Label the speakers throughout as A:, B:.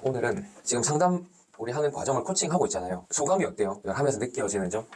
A: 오늘은 지금 상담 우리 하는 과정을 코칭하고 있잖아요. 소감이 어때요? 이걸 하면서 느껴지는 점?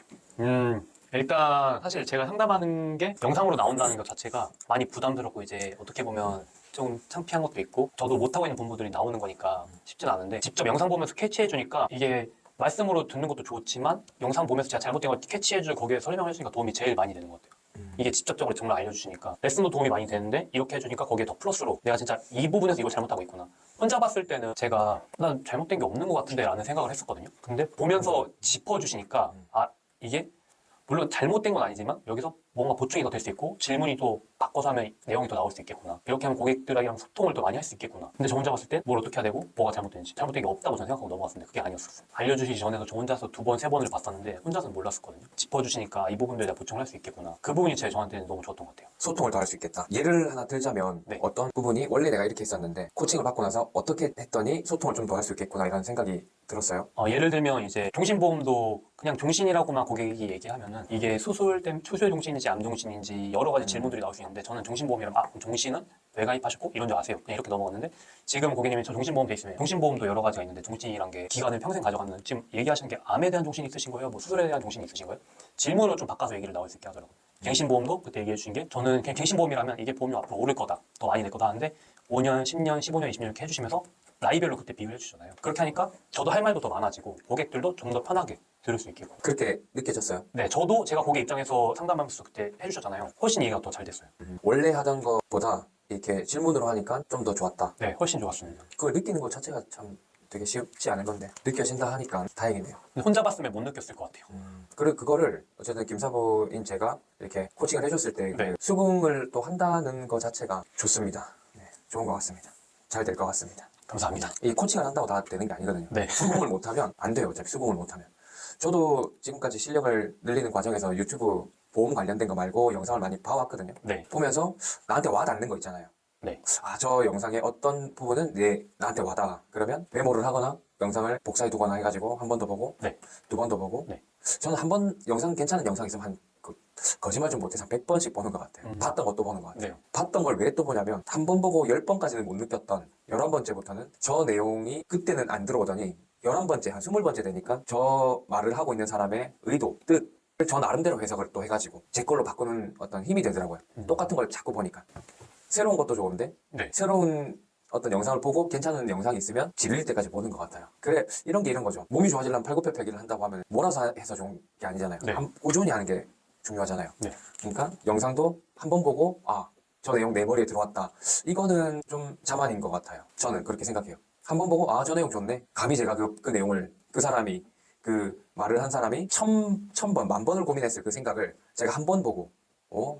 B: 일단 사실 제가 상담하는 게 영상으로 나온다는 것 자체가 많이 부담스럽고 이제 어떻게 보면 좀 창피한 것도 있고 저도 못하고 있는 본부들이 나오는 거니까 쉽진 않은데 직접 영상 보면서 캐치해주니까 이게 말씀으로 듣는 것도 좋지만 영상 보면서 제가 잘못된 걸 캐치해주고 거기에 설명해주니까 도움이 제일 많이 되는 것 같아요. 이게 직접적으로 정말 알려주시니까 레슨도 도움이 많이 되는데 이렇게 해주니까 거기에 더 플러스로 내가 진짜 이 부분에서 이걸 잘못하고 있구나. 혼자 봤을 때는 제가 난 잘못된 게 없는 것 같은데 라는 생각을 했었거든요. 근데 보면서 짚어주시니까 아 이게 물론 잘못된 건 아니지만 여기서 뭔가 보충이 더 될 수 있고 질문이 또 바꿔서 하면 내용이 더 나올 수 있겠구나. 이렇게 하면 고객들이랑 소통을 더 많이 할 수 있겠구나. 근데 저 혼자 봤을 때 뭘 어떻게 해야 되고 뭐가 잘못되는지 잘못된 게 없다고 저는 생각하고 넘어갔는데 그게 아니었었어요. 알려주시기 전에도 저 혼자서 두 번, 세 번을 봤었는데 혼자서는 몰랐었거든요. 짚어주시니까 이 부분들에 대해 보충을 할 수 있겠구나. 그 부분이 제일 저한테는 너무 좋았던 것 같아요.
A: 소통을 더 할 수 있겠다. 예를 하나 들자면
B: 네.
A: 어떤 부분이 원래 내가 이렇게 했었는데 코칭을 받고 나서 어떻게 했더니 소통을 좀 더 할 수 있겠구나 이런 생각이 들었어요.
B: 예를 들면 이제 종신보험도 그냥 종신이라고만 고객이 얘기하면은 이게 수술 종신인지 암 종신인지 여러 가지 질문들이 나올 수 있는데 저는 종신보험이라면 그럼 종신은 왜 가입하셨고 이런 줄 아세요? 그냥 이렇게 넘어갔는데 지금 고객님이 저 종신보험 돼 있으면 종신보험도 여러 가지가 있는데 종신이란 게 기간을 평생 가져가는 지금 얘기하시는 게 암에 대한 종신이 있으신 거예요? 뭐 수술에 대한 종신이 있으신 거예요? 질문을 좀 바꿔서 얘기를 나올 수 있게 하더라고요. 갱신보험도 그때 얘기해 주신 게 저는 그냥 갱신보험이라면 이게 보험료 앞으로 오를 거다 더 많이 낼 거다 하는데 5년, 10년, 15년, 20년 이렇게 해주시면서 나이별로 그때 비교해 주잖아요. 그렇게 하니까 저도 할 말도 더 많아지고 고객들도 좀 더 편하게 들을 수 있겠고.
A: 그렇게 느껴졌어요?
B: 네, 저도 제가 고객 입장에서 상담하면서 그때 해주셨잖아요. 훨씬 얘기가 더 잘 됐어요.
A: 원래 하던 것보다 이렇게 질문으로 하니까 좀 더 좋았다.
B: 네, 훨씬 좋았습니다.
A: 그걸 느끼는 것 자체가 참 되게 쉽지 않은 건데 느껴진다 하니까 다행이네요.
B: 근데 혼자 봤으면 못 느꼈을 것 같아요.
A: 그리고 그거를 어쨌든 김사부인 제가 이렇게 코칭을 해줬을 때
B: 네.
A: 수긍을 또 한다는 것 자체가 좋습니다. 네, 좋은 것 같습니다. 잘 될 것 같습니다.
B: 감사합니다.
A: 이 코칭을 한다고 다 되는 게 아니거든요.
B: 네.
A: 수긍을 못하면 안 돼요. 어차피 수긍을 못하면. 저도 지금까지 실력을 늘리는 과정에서 유튜브 보험 관련된 거 말고 영상을 많이 봐왔거든요.
B: 네.
A: 보면서 나한테 와닿는 거 있잖아요.
B: 네.
A: 저 영상의 어떤 부분은 나한테 와닿아. 그러면 메모를 하거나 영상을 복사해 두거나 해가지고 한 번 더 보고
B: 네.
A: 두 번 더 보고
B: 네.
A: 저는 한 번 영상 괜찮은 영상 있으면 거짓말 좀 못해서 한 100번씩 보는 것 같아요. 봤던 것도 보는 것 같아요.
B: 네.
A: 봤던 걸 왜 또 보냐면 한 번 보고 10번까지는 못 느꼈던 11번째부터는 저 내용이 그때는 안 들어오더니 11번째, 한 20번째 되니까 저 말을 하고 있는 사람의 의도, 뜻을 저 나름대로 해석을 또 해가지고 제 걸로 바꾸는 어떤 힘이 되더라고요. 똑같은 걸 자꾸 보니까. 새로운 것도 좋은데
B: 네.
A: 새로운 어떤 영상을 보고 괜찮은 영상이 있으면 질릴 때까지 보는 것 같아요. 그래, 이런 게 이런 거죠. 몸이 좋아지려면 팔굽혀펴기를 한다고 하면 몰아서 해서 좋은 게 아니잖아요.
B: 네.
A: 꾸준히 하는 게 중요하잖아요.
B: 네.
A: 그러니까 영상도 한 번 보고 저 내용 내 머리에 들어왔다. 이거는 좀 자만인 것 같아요. 저는 그렇게 생각해요. 한 번 보고 저 내용 좋네. 감히 제가 그 내용을 그 사람이 그 말을 한 사람이 천 번, 만 번을 고민했을 그 생각을 제가 한 번 보고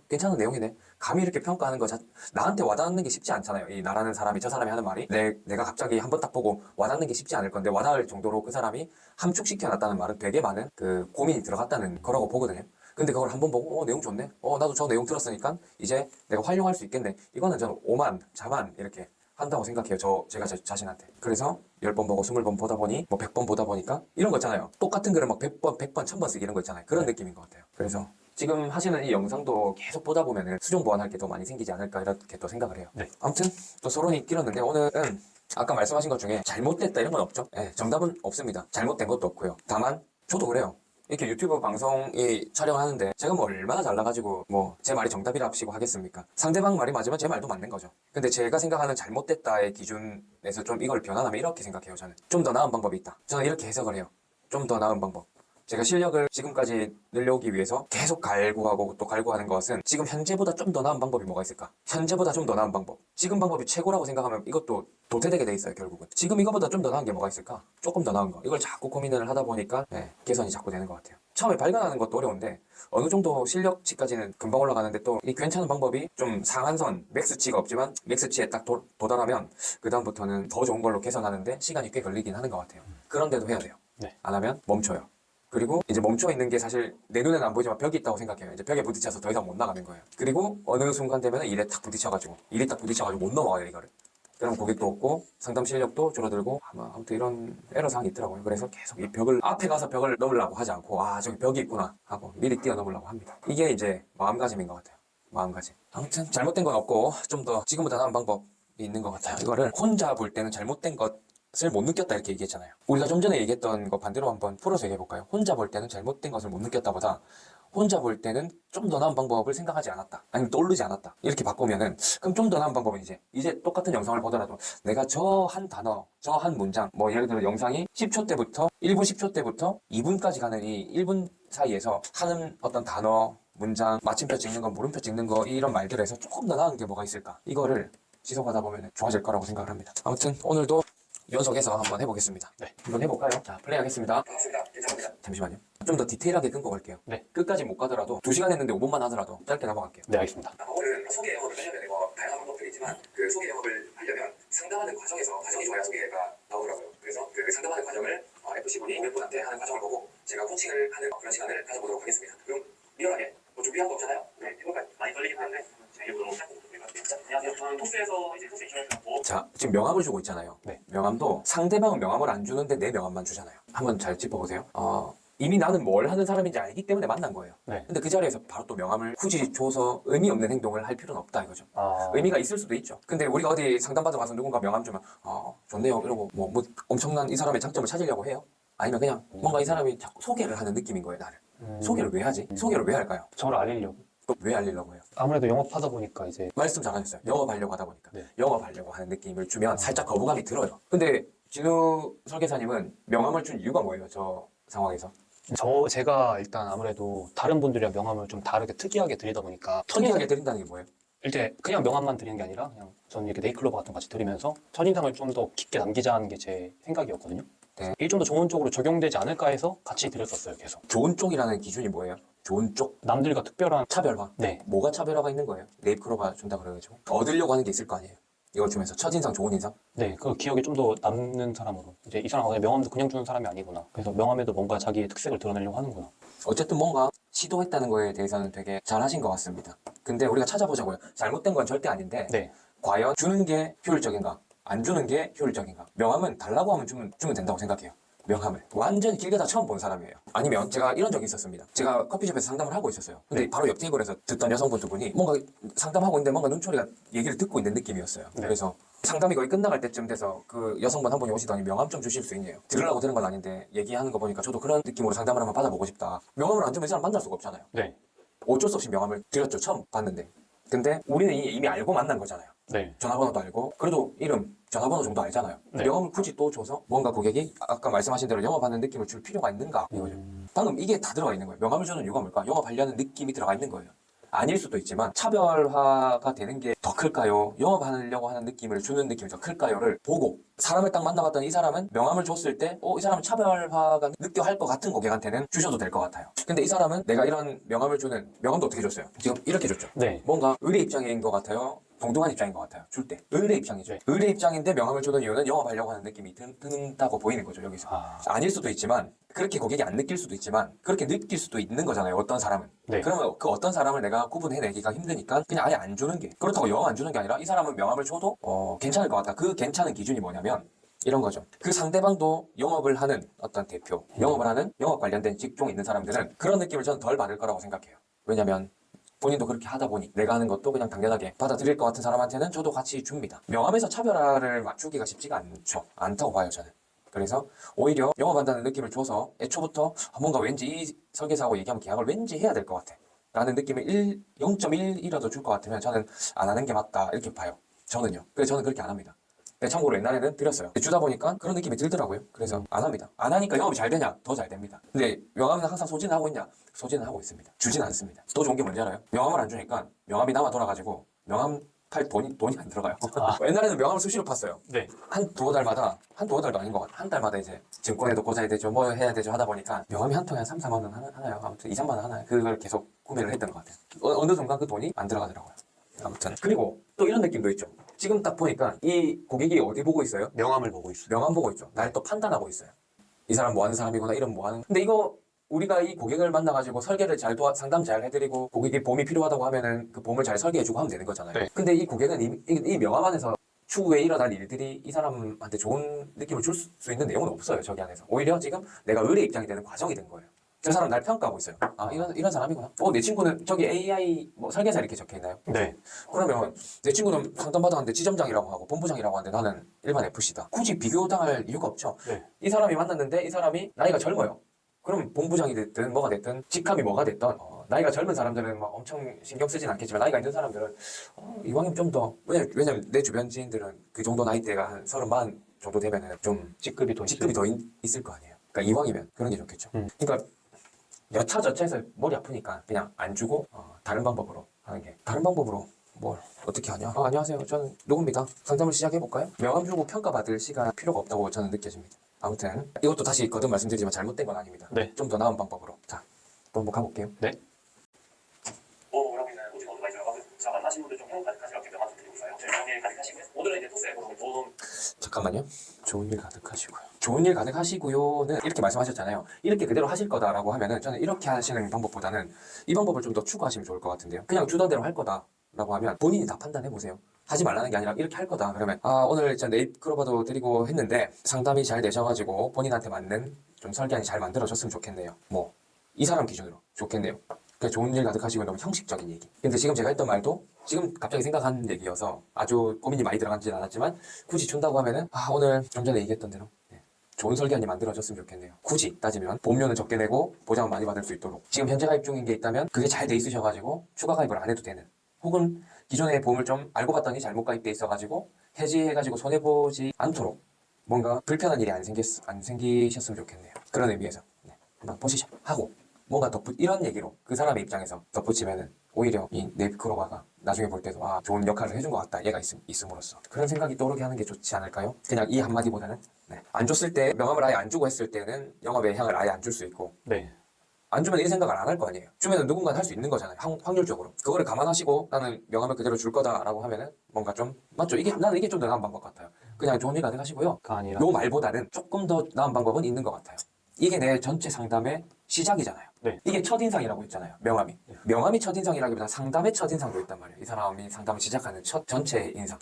A: 괜찮은 내용이네. 감히 이렇게 평가하는 거 나한테 와닿는 게 쉽지 않잖아요. 이 나라는 사람이 저 사람이 하는 말이 내가 갑자기 한 번 딱 보고 와닿는 게 쉽지 않을 건데 와닿을 정도로 그 사람이 함축시켜 놨다는 말은 되게 많은 그 고민이 들어갔다는 거라고 보거든요. 근데 그걸 한 번 보고 내용 좋네. 나도 저 내용 들었으니까 이제 내가 활용할 수 있겠네. 이거는 저는 오만, 자만 이렇게 한다고 생각해요. 제가 자신한테. 그래서 10번 보고 20번 보다 보니 100번 보다 보니까 이런 거 있잖아요. 똑같은 글을 막 100번, 1000번 쓰기 이런 거 있잖아요. 그런 느낌인 것 같아요. 그래서 지금 하시는 이 영상도 계속 보다 보면은 수정 보완할 게 더 많이 생기지 않을까 이렇게 또 생각을 해요.
B: 네.
A: 아무튼 또 서론이 길었는데 오늘은 아까 말씀하신 것 중에 잘못됐다 이런 건 없죠. 정답은 없습니다. 잘못된 것도 없고요. 다만 저도 그래요. 이렇게 유튜브 방송이 촬영을 하는데 제가 뭐 얼마나 잘나가지고 뭐 제 말이 정답이랍시고 하겠습니까? 상대방 말이 맞으면 제 말도 맞는 거죠. 근데 제가 생각하는 잘못됐다의 기준에서 좀 이걸 변환하면 이렇게 생각해요. 저는 좀 더 나은 방법이 있다. 저는 이렇게 해석을 해요. 좀 더 나은 방법. 제가 실력을 지금까지 늘려오기 위해서 계속 갈구하고 또 갈구하는 것은 지금 현재보다 좀 더 나은 방법이 뭐가 있을까? 현재보다 좀 더 나은 방법. 지금 방법이 최고라고 생각하면 이것도 도태되게 돼 있어요, 결국은. 지금 이거보다 좀 더 나은 게 뭐가 있을까? 조금 더 나은 거. 이걸 자꾸 고민을 하다 보니까 개선이 자꾸 되는 것 같아요. 처음에 발견하는 것도 어려운데 어느 정도 실력치까지는 금방 올라가는데 또 이 괜찮은 방법이 좀 상한선, 맥스치가 없지만 맥스치에 딱 도달하면 그 다음부터는 더 좋은 걸로 개선하는데 시간이 꽤 걸리긴 하는 것 같아요. 그런데도 해야 돼요.
B: 네.
A: 안 하면 멈춰요. 그리고 이제 멈춰 있는 게 사실 내 눈에는 안 보이지만 벽이 있다고 생각해요. 이제 벽에 부딪혀서 더 이상 못 나가는 거예요. 그리고 어느 순간 되면 일에 딱 부딪혀가지고 못 넘어가요, 이거를. 그럼 고객도 없고 상담 실력도 줄어들고 아무튼 이런 애로사항이 있더라고요. 그래서 계속 이 벽을 앞에 가서 벽을 넘으려고 하지 않고 저기 벽이 있구나 하고 미리 뛰어넘으려고 합니다. 이게 이제 마음가짐인 것 같아요. 마음가짐. 아무튼 잘못된 건 없고 좀 더 지금보다 나은 방법이 있는 것 같아요. 이거를 혼자 볼 때는 잘못된 것 것을 못 느꼈다 이렇게 얘기했잖아요. 우리가 좀 전에 얘기했던 거 반대로 한번 풀어서 얘기해볼까요? 혼자 볼 때는 잘못된 것을 못 느꼈다보다 혼자 볼 때는 좀 더 나은 방법을 생각하지 않았다. 아니면 떠오르지 않았다. 이렇게 바꾸면은 그럼 좀 더 나은 방법은 이제 똑같은 영상을 보더라도 내가 저 한 단어, 저 한 문장 뭐 예를 들어 영상이 10초 때부터 1분 10초 때부터 2분까지 가는 이 1분 사이에서 하는 어떤 단어, 문장, 마침표 찍는 거, 물음표 찍는 거 이런 말들에서 조금 더 나은 게 뭐가 있을까? 이거를 지속하다 보면 좋아질 거라고 생각을 합니다. 아무튼 오늘도 연속해서 한번 해보겠습니다.
B: 네.
A: 한번 해볼까요? 자, 플레이하겠습니다. 반갑습니다. 괜찮습니다. 잠시만요. 좀 더 디테일하게 끊고 갈게요.
B: 네.
A: 끝까지 못 가더라도 2시간 했는데 5분만 하더라도 짧게 넘어갈게요.
B: 네, 알겠습니다.
C: 오늘 소개 영업을 하려면 뭐 다양한 방법들이 있지만 그 소개 영업을 하려면 상담하는 과정에서 과정이 좋아야 소개가 나오더라고요. 그래서 그 상담하는 과정을 FC분이 500분한테 하는 과정을 보고 제가 코칭을 하는 그런 시간을 가져보도록 하겠습니다. 그럼 리얼하게 뭐 준비한 거 없잖아요. 네, 해볼까요? 많이 떨리긴 한데 제가 일부러 못하고 안녕하세요. 저는 토스에서 이제 토스 인슈런스 갖고
A: 자, 지금 명함을 주고 있잖아요.
B: 네.
A: 명함도 상대방은 명함을 안 주는데 내 명함만 주잖아요. 한번 잘 짚어보세요. 이미 나는 뭘 하는 사람인지 알기 때문에 만난 거예요.
B: 네.
A: 근데 그 자리에서 바로 또 명함을 굳이 줘서 의미 없는 행동을 할 필요는 없다 이거죠. 의미가 있을 수도 있죠. 근데 우리가 어디 상담받으러 가서 누군가 명함 주면 좋네요 이러고 뭐 엄청난 이 사람의 장점을 찾으려고 해요? 아니면 그냥 뭔가 이 사람이 자꾸 소개를 하는 느낌인 거예요, 나를. 소개를 왜 하지? 소개를 왜 할까요?
B: 저를 알리려고.
A: 또 왜 알리려고 해요?
B: 아무래도 영업하다 보니까 이제
A: 말씀 잘하셨어요. 영업하려고 하다 보니까.
B: 네.
A: 영업하려고 하는 느낌을 주면 살짝 거부감이 들어요. 근데 진우 설계사님은 명함을 준 이유가 뭐예요? 저 상황에서.
B: 제가 일단 아무래도 다른 분들이랑 명함을 좀 다르게 특이하게 드리다 보니까
A: 특이하게 드린다는 게 뭐예요?
B: 일단 그냥 명함만 드리는 게 아니라 그냥 저는 이렇게 네이클로버 같은 거 같이 드리면서 첫인상을 좀 더 깊게 남기자는 게 제 생각이었거든요.
A: 네.
B: 이게 좀 더 좋은 쪽으로 적용되지 않을까 해서 같이 드렸었어요, 계속.
A: 좋은 쪽이라는 기준이 뭐예요? 좋은 쪽?
B: 남들과 특별한
A: 차별화.
B: 네.
A: 뭐가 차별화가 있는 거예요? 네이클로가 준다 그래가지고. 얻으려고 하는 게 있을 거 아니에요? 이걸 주면서 첫인상, 좋은 인상?
B: 네, 그 기억에 좀 더 남는 사람으로 이제 이 사람은 명함도 그냥 주는 사람이 아니구나. 그래서 명함에도 뭔가 자기의 특색을 드러내려고 하는구나.
A: 어쨌든 뭔가 시도했다는 거에 대해서는 되게 잘하신 것 같습니다. 근데 우리가 찾아보자고요. 잘못된 건 절대 아닌데
B: 네,
A: 과연 주는 게 효율적인가? 안 주는 게 효율적인가? 명함은 달라고 하면 주면 된다고 생각해요. 명함을. 완전히 길게 다 처음 본 사람이에요. 아니면 제가 이런 적이 있었습니다. 제가 커피숍에서 상담을 하고 있었어요. 근데 바로 옆 테이블에서 듣던 여성분 두 분이 뭔가 상담하고 있는데 뭔가 눈초리가 얘기를 듣고 있는 느낌이었어요.
B: 네.
A: 그래서 상담이 거의 끝나갈 때쯤 돼서 그 여성분 한 분이 오시더니 명함 좀 주실 수 있냐요. 들으려고 들은 건 아닌데 얘기하는 거 보니까 저도 그런 느낌으로 상담을 한번 받아보고 싶다. 명함을 안 주면 이 사람 만날 수가 없잖아요.
B: 네,
A: 어쩔 수 없이 명함을 드렸죠. 처음 봤는데. 근데 우리는 이미 알고 만난 거잖아요.
B: 네,
A: 전화번호도 알고 그래도 이름, 전화번호 정도 알잖아요.
B: 네.
A: 명함을 굳이 또 줘서 뭔가 고객이 아까 말씀하신 대로 영업하는 느낌을 줄 필요가 있는가 이거죠. 방금 이게 다 들어가 있는 거예요. 명함을 주는 이유가 뭘까? 영업하려는 느낌이 들어가 있는 거예요. 아닐 수도 있지만 차별화가 되는 게 더 클까요? 영업하려고 하는 느낌을 주는 느낌이 더 클까요?를 보고 사람을 딱 만나봤더니 이 사람은 명함을 줬을 때 이 사람은 차별화가 느껴 할 것 같은 고객한테는 주셔도 될 것 같아요. 근데 이 사람은 내가 이런 명함을 주는 명함도 어떻게 줬어요? 지금 이렇게 줬죠.
B: 네,
A: 뭔가 의뢰 입장인 것 같아요. 동등한 입장인 것 같아요. 줄 때. 의뢰 입장이죠.
B: 네.
A: 의뢰 입장인데 명함을 주는 이유는 영업하려고 하는 느낌이 든다고 보이는 거죠, 여기서. 아닐 수도 있지만, 그렇게 고객이 안 느낄 수도 있지만, 그렇게 느낄 수도 있는 거잖아요, 어떤 사람은.
B: 네.
A: 그러면 그 어떤 사람을 내가 구분해내기가 힘드니까 그냥 아예 안 주는 게. 그렇다고 영업 안 주는 게 아니라 이 사람은 명함을 줘도 괜찮을 것 같다. 그 괜찮은 기준이 뭐냐면, 이런 거죠. 그 상대방도 영업을 하는 어떤 대표, 영업을 하는 영업 관련된 직종에 있는 사람들은 그런 느낌을 저는 덜 받을 거라고 생각해요. 왜냐면 본인도 그렇게 하다 보니 내가 하는 것도 그냥 당연하게 받아들일 것 같은 사람한테는 저도 같이 줍니다. 명함에서 차별화를 맞추기가 쉽지가 않다고 봐요, 저는. 그래서 오히려 영업한다는 느낌을 줘서 애초부터 뭔가 왠지 이 설계사하고 얘기하면 계약을 왠지 해야 될 것 같아 라는 느낌을 0.1이라도 줄 것 같으면 저는 안 하는 게 맞다 이렇게 봐요. 저는요. 그래서 저는 그렇게 안 합니다. 참고로 옛날에는 드렸어요. 주다 보니까 그런 느낌이 들더라고요. 그래서 안 합니다. 안 하니까 영업이 잘 되냐? 더 잘 됩니다. 근데 명함은 항상 소진을 하고 있냐? 소진은 하고 있습니다. 주진 않습니다. 더 좋은 게 뭔지 알아요? 명함을 안 주니까 명함이 남아 돌아가지고 명함 팔 돈이 안 들어가요. 옛날에는 명함을 수시로 팠어요.
B: 네,
A: 한 두어 달마다, 한 두어 달도 아닌 것 같아요. 한 달마다 이제 증권에도 꽂아야 되죠, 뭐 해야 되죠 하다 보니까 명함이 한 통에 한 3, 4만 원 하나요? 아무튼 2, 3만 원 하나요? 그걸 계속 구매를 했던 것 같아요. 어느 순간 그 돈이 안 들어가더라고요. 아무튼. 그리고 또 이런 느낌도 있죠. 지금 딱 보니까 이 고객이 어디 보고 있어요?
B: 명함을 보고 있어요.
A: 명함 보고 있죠. 날 또 판단하고 있어요. 이 사람 뭐 하는 사람이구나, 이름 뭐 하는. 근데 이거 우리가 이 고객을 만나가지고 설계를 잘 상담 잘 해드리고 고객이 봄이 필요하다고 하면은 그 봄을 잘 설계해주고 하면 되는 거잖아요.
B: 네.
A: 근데 이 고객은 이 명함 안에서 추후에 일어날 일들이 이 사람한테 좋은 느낌을 줄 수 있는 내용은 없어요. 저기 안에서. 오히려 지금 내가 의뢰 입장이 되는 과정이 된 거예요. 저 사람 날 평가하고 있어요. 아, 이런 사람이구나. 내 친구는 저기 AI 뭐 설계사 이렇게 적혀 있나요?
B: 네.
A: 그러면 내 친구는 상담받았는데 지점장이라고 하고 본부장이라고 하는데 나는 일반 FC다. 굳이 비교당할 이유가 없죠.
B: 네.
A: 이 사람이 만났는데 이 사람이 나이가 젊어요. 그럼 본부장이 됐든 뭐가 됐든 직함이 뭐가 됐든 나이가 젊은 사람들은 막 엄청 신경 쓰진 않겠지만 나이가 있는 사람들은 이왕이면 좀 더 왜냐면 내 주변 지인들은 그 정도 나이대가 한 30, 40 정도 되면은 좀
B: 직급이 더
A: 직급이 더 있을 거 아니에요. 그러니까 이왕이면 그런 게 좋겠죠. 그러니까 여차저차해서 머리 아프니까 그냥 안 주고 다른 방법으로 하는 게 다른 방법으로 뭘 어떻게 하냐? 안녕하세요. 저는 누구입니다. 상담을 시작해볼까요? 명함 주고 평가받을 시간 필요가 없다고 저는 느껴집니다. 아무튼 이것도 다시 거듭 말씀드리지만 잘못된 건 아닙니다.
B: 네.
A: 좀 더 나은 방법으로 자, 또 한번 가볼게요.
B: 네.
C: 뭐라고 있는 오직 어드바이저라고 하고요. 자, 만나신 분들 좀 행운 가득하시라고 명함 좀 드리고 있어요. 좋은 일 가득하시고요. 오늘은 이제 토스에 도움
A: 잠깐만요. 좋은 일 가득하시고요. 좋은 일 가득하시고요는 이렇게 말씀하셨잖아요. 이렇게 그대로 하실 거다라고 하면은 저는 이렇게 하시는 방법보다는 이 방법을 좀 더 추구하시면 좋을 것 같은데요. 그냥 주던 대로 할 거다라고 하면 본인이 다 판단해 보세요. 하지 말라는 게 아니라 이렇게 할 거다. 그러면 오늘 진짜 네잎 클로버도 드리고 했는데 상담이 잘 되셔가지고 본인한테 맞는 좀 설계안이 잘 만들어졌으면 좋겠네요. 뭐 이 사람 기준으로 좋겠네요. 그냥 좋은 일 가득하시고 너무 형식적인 얘기. 근데 지금 제가 했던 말도 지금 갑자기 생각한 얘기여서 아주 고민이 많이 들어가지는 않았지만 굳이 준다고 하면은 오늘 좀 전에 얘기했던 대로 좋은 설계안이 만들어졌으면 좋겠네요. 굳이 따지면 보험료는 적게 내고 보장은 많이 받을 수 있도록 지금 현재 가입 중인 게 있다면 그게 잘 돼 있으셔가지고 추가 가입을 안 해도 되는 혹은 기존의 보험을 좀 알고 봤더니 잘못 가입돼 있어가지고 해지해가지고 손해보지 않도록 뭔가 불편한 일이 안 생기셨으면 좋겠네요. 그런 의미에서 한번 보시죠. 하고 뭔가 이런 얘기로 그 사람의 입장에서 덧붙이면은 오히려 이 네이크로바가 나중에 볼 때도 좋은 역할을 해준 것 같다. 얘가 있음으로써 그런 생각이 떠오르게 하는 게 좋지 않을까요? 그냥 이 한마디보다는 안 줬을 때 명함을 아예 안 주고 했을 때는 영업의 향을 아예 안 줄 수 있고
B: 네.
A: 안 주면 이 생각을 안 할 거 아니에요. 주면은 누군가 할 수 있는 거잖아요. 확률적으로. 그거를 감안하시고 나는 명함을 그대로 줄 거다라고 하면은 뭔가 좀 맞죠? 나는 이게 좀 더 나은 방법 같아요. 그냥 좋은 일 가득하시고요.
B: 그 아니라
A: 요 말보다는 조금 더 나은 방법은 있는 것 같아요. 이게 내 전체 상담의 시작이잖아요.
B: 네.
A: 이게 첫인상이라고 했잖아요. 명함이. 명함이 첫인상이라기보다 상담의 첫인상도 있단 말이에요. 이 사람이 상담을 시작하는 전체 인상.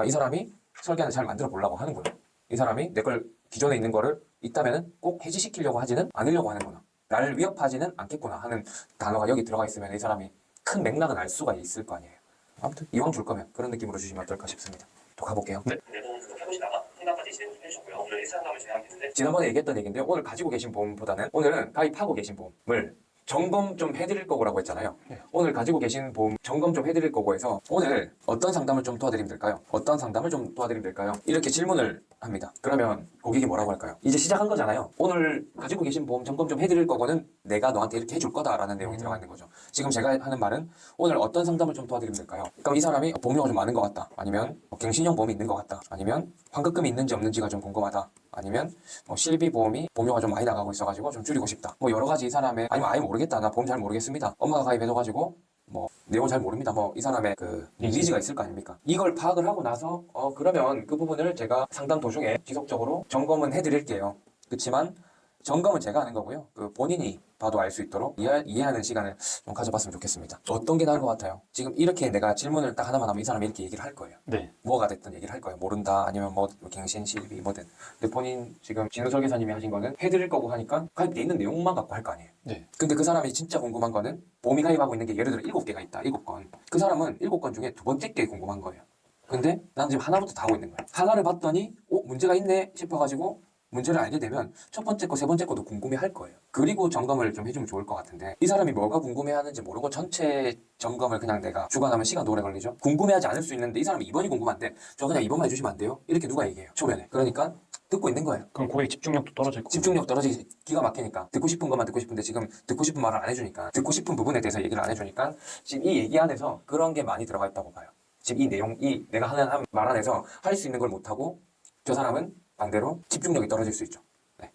A: 이 사람이 설계안을 잘 만들어 보려고 하는구나. 이 사람이 내 걸 기존에 있는 거를 있다면은 꼭 해지시키려고 하지는 않으려고 하는구나. 나를 위협하지는 않겠구나 하는 단어가 여기 들어가 있으면 이 사람이 큰 맥락은 알 수가 있을 거 아니에요. 아무튼 이왕 줄 거면 그런 느낌으로 주시면 어떨까 싶습니다. 또 가볼게요.
C: 내돈 계속 해보시다가 상담까지 진행 해주셨고요. 오늘 1차 상담을 진행하겠는데
A: 지난번에 얘기했던 얘기인데요. 오늘 가지고 계신 보험보다는 오늘은 가입하고 계신 보험을 점검 좀 해드릴 거라고 했잖아요. 오늘 가지고 계신 보험 점검 좀 해드릴 거고 해서 오늘 어떤 상담을 좀 도와드리면 될까요? 어떤 상담을 좀 도와드리면 될까요? 이렇게 질문을 합니다. 그러면 고객이 뭐라고 할까요? 이제 시작한 거잖아요. 오늘 가지고 계신 보험 점검 좀 해드릴 거고는 내가 너한테 이렇게 해줄 거다라는 내용이 들어가 있는 거죠. 지금 제가 하는 말은 오늘 어떤 상담을 좀 도와드리면 될까요? 그럼 이 사람이 보험료가 좀 많은 것 같다. 아니면 갱신형 보험이 있는 것 같다. 아니면 환급금이 있는지 없는지가 좀 궁금하다. 아니면 실비 보험이 보험료가 좀 많이 나가고 있어가지고 좀 줄이고 싶다. 뭐 여러 가지 이 사람의 아니면 아예 모르겠다. 나 보험 잘 모르겠습니다. 엄마가 가입해줘가지고 뭐 내용 잘 모릅니다. 뭐 이 사람의 그 니즈가 있을 거 아닙니까? 이걸 파악을 하고 나서 그러면 그 부분을 제가 상담 도중에 지속적으로 점검은 해드릴게요. 그렇지만 점검은 제가 하는 거고요. 그 본인이 봐도 알 수 있도록 이해하는 시간을 좀 가져봤으면 좋겠습니다. 어떤 게 나은 것 같아요? 지금 이렇게 내가 질문을 딱 하나만 하면 이 사람이 이렇게 얘기를 할 거예요.
B: 네.
A: 뭐가 됐든 얘기를 할 거예요. 모른다 아니면 뭐 갱신, 실비 뭐든. 근데 본인 지금 진우 설계사님이 하신 거는 해드릴 거고 하니까 가입돼 있는 내용만 갖고 할 거 아니에요.
B: 네.
A: 근데 그 사람이 진짜 궁금한 거는 보험이 가입하고 있는 게 예를 들어 7개가 있다. 7건. 그 사람은 7건 중에 두 번째 게 궁금한 거예요. 근데 나는 지금 하나부터 다 하고 있는 거예요. 하나를 봤더니 문제가 있네 싶어가지고 문제를 알게 되면 첫 번째 거, 세 번째 거도 궁금해 할 거예요. 그리고 점검을 좀 해주면 좋을 것 같은데 이 사람이 뭐가 궁금해 하는지 모르고 전체 점검을 그냥 내가 주관하면 시간도 오래 걸리죠. 궁금해하지 않을 수 있는데 이 사람이 2번이 궁금한데 저 그냥 2번만 해주시면 안 돼요? 이렇게 누가 얘기해요? 초면에. 그러니까 듣고 있는 거예요.
B: 그럼 고객 집중력도 떨어질 거고.
A: 집중력 떨어지기 기가 막히니까 듣고 싶은 것만 듣고 싶은데 지금 듣고 싶은 말을 안 해주니까 듣고 싶은 부분에 대해서 얘기를 안 해주니까 지금 이 얘기 안에서 그런 게 많이 들어가 있다고 봐요. 지금 이 내용, 내가 하는 말 안에서 할 수 있는 걸 못하고 저 사람은 반대로 집중력이 떨어질 수 있죠.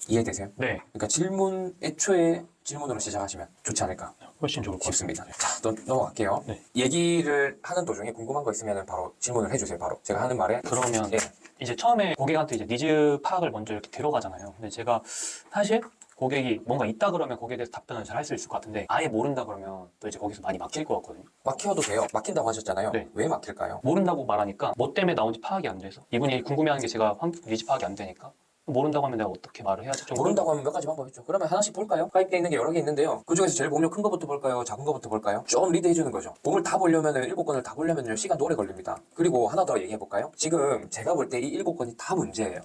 A: 이해되세요?
B: 네.
A: 그러니까 애초에 질문으로 시작하시면 좋지 않을까
B: 훨씬 좋을 것
A: 싶습니다.
B: 같습니다.
A: 자, 넘어갈게요.
B: 네.
A: 얘기를 하는 도중에 궁금한 거 있으면 바로 질문을 해주세요. 바로 제가 하는 말에
B: 그러면
A: 예.
B: 이제 처음에 고객한테 이제 니즈 파악을 먼저 이렇게 들어가잖아요. 근데 제가 사실 고객이 뭔가 있다 그러면 거기에 대해서 답변을 잘 할 수 있을 것 같은데 아예 모른다 그러면 또 이제 거기서 많이 막힐 것 같거든요.
A: 막혀도 돼요. 막힌다고 하셨잖아요.
B: 네.
A: 왜 막힐까요?
B: 모른다고 말하니까 뭐 때문에 나온지 파악이 안 돼서 이분이 궁금해하는 게 제가 니즈 파악이 안 되니까 모른다고 하면 내가 어떻게 말을 해야지? 좀
A: 모른다고 하면 몇 가지 방법이 있죠. 그러면 하나씩 볼까요? 가입돼 있는 게 여러 개 있는데요. 그 중에서 제일 보면 큰 거부터 볼까요? 작은 거부터 볼까요? 좀 리드해 주는 거죠. 봄을 다 보려면은 7건을 다 보려면요 시간도 오래 걸립니다. 그리고 하나 더 얘기해 볼까요? 지금 제가 볼 때 이 7건이 다 문제예요.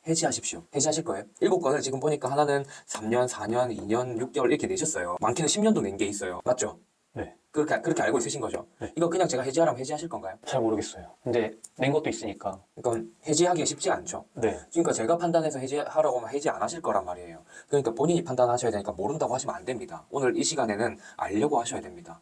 A: 해지하십시오. 해지하실 거예요. 7건을 지금 보니까 하나는 3년, 4년, 2년, 6개월 이렇게 내셨어요. 많게는 10년도 낸 게 있어요. 맞죠?
B: 네.
A: 그렇게 알고 있으신 거죠?
B: 네.
A: 이거 그냥 제가 해지하라면 해지하실 건가요?
B: 잘 모르겠어요. 근데 낸 것도 있으니까.
A: 이건 해지하기가 쉽지 않죠.
B: 네.
A: 그러니까 제가 판단해서 해지하라고 하면 해지 안 하실 거란 말이에요. 그러니까 본인이 판단하셔야 되니까 모른다고 하시면 안 됩니다. 오늘 이 시간에는 알려고 하셔야 됩니다.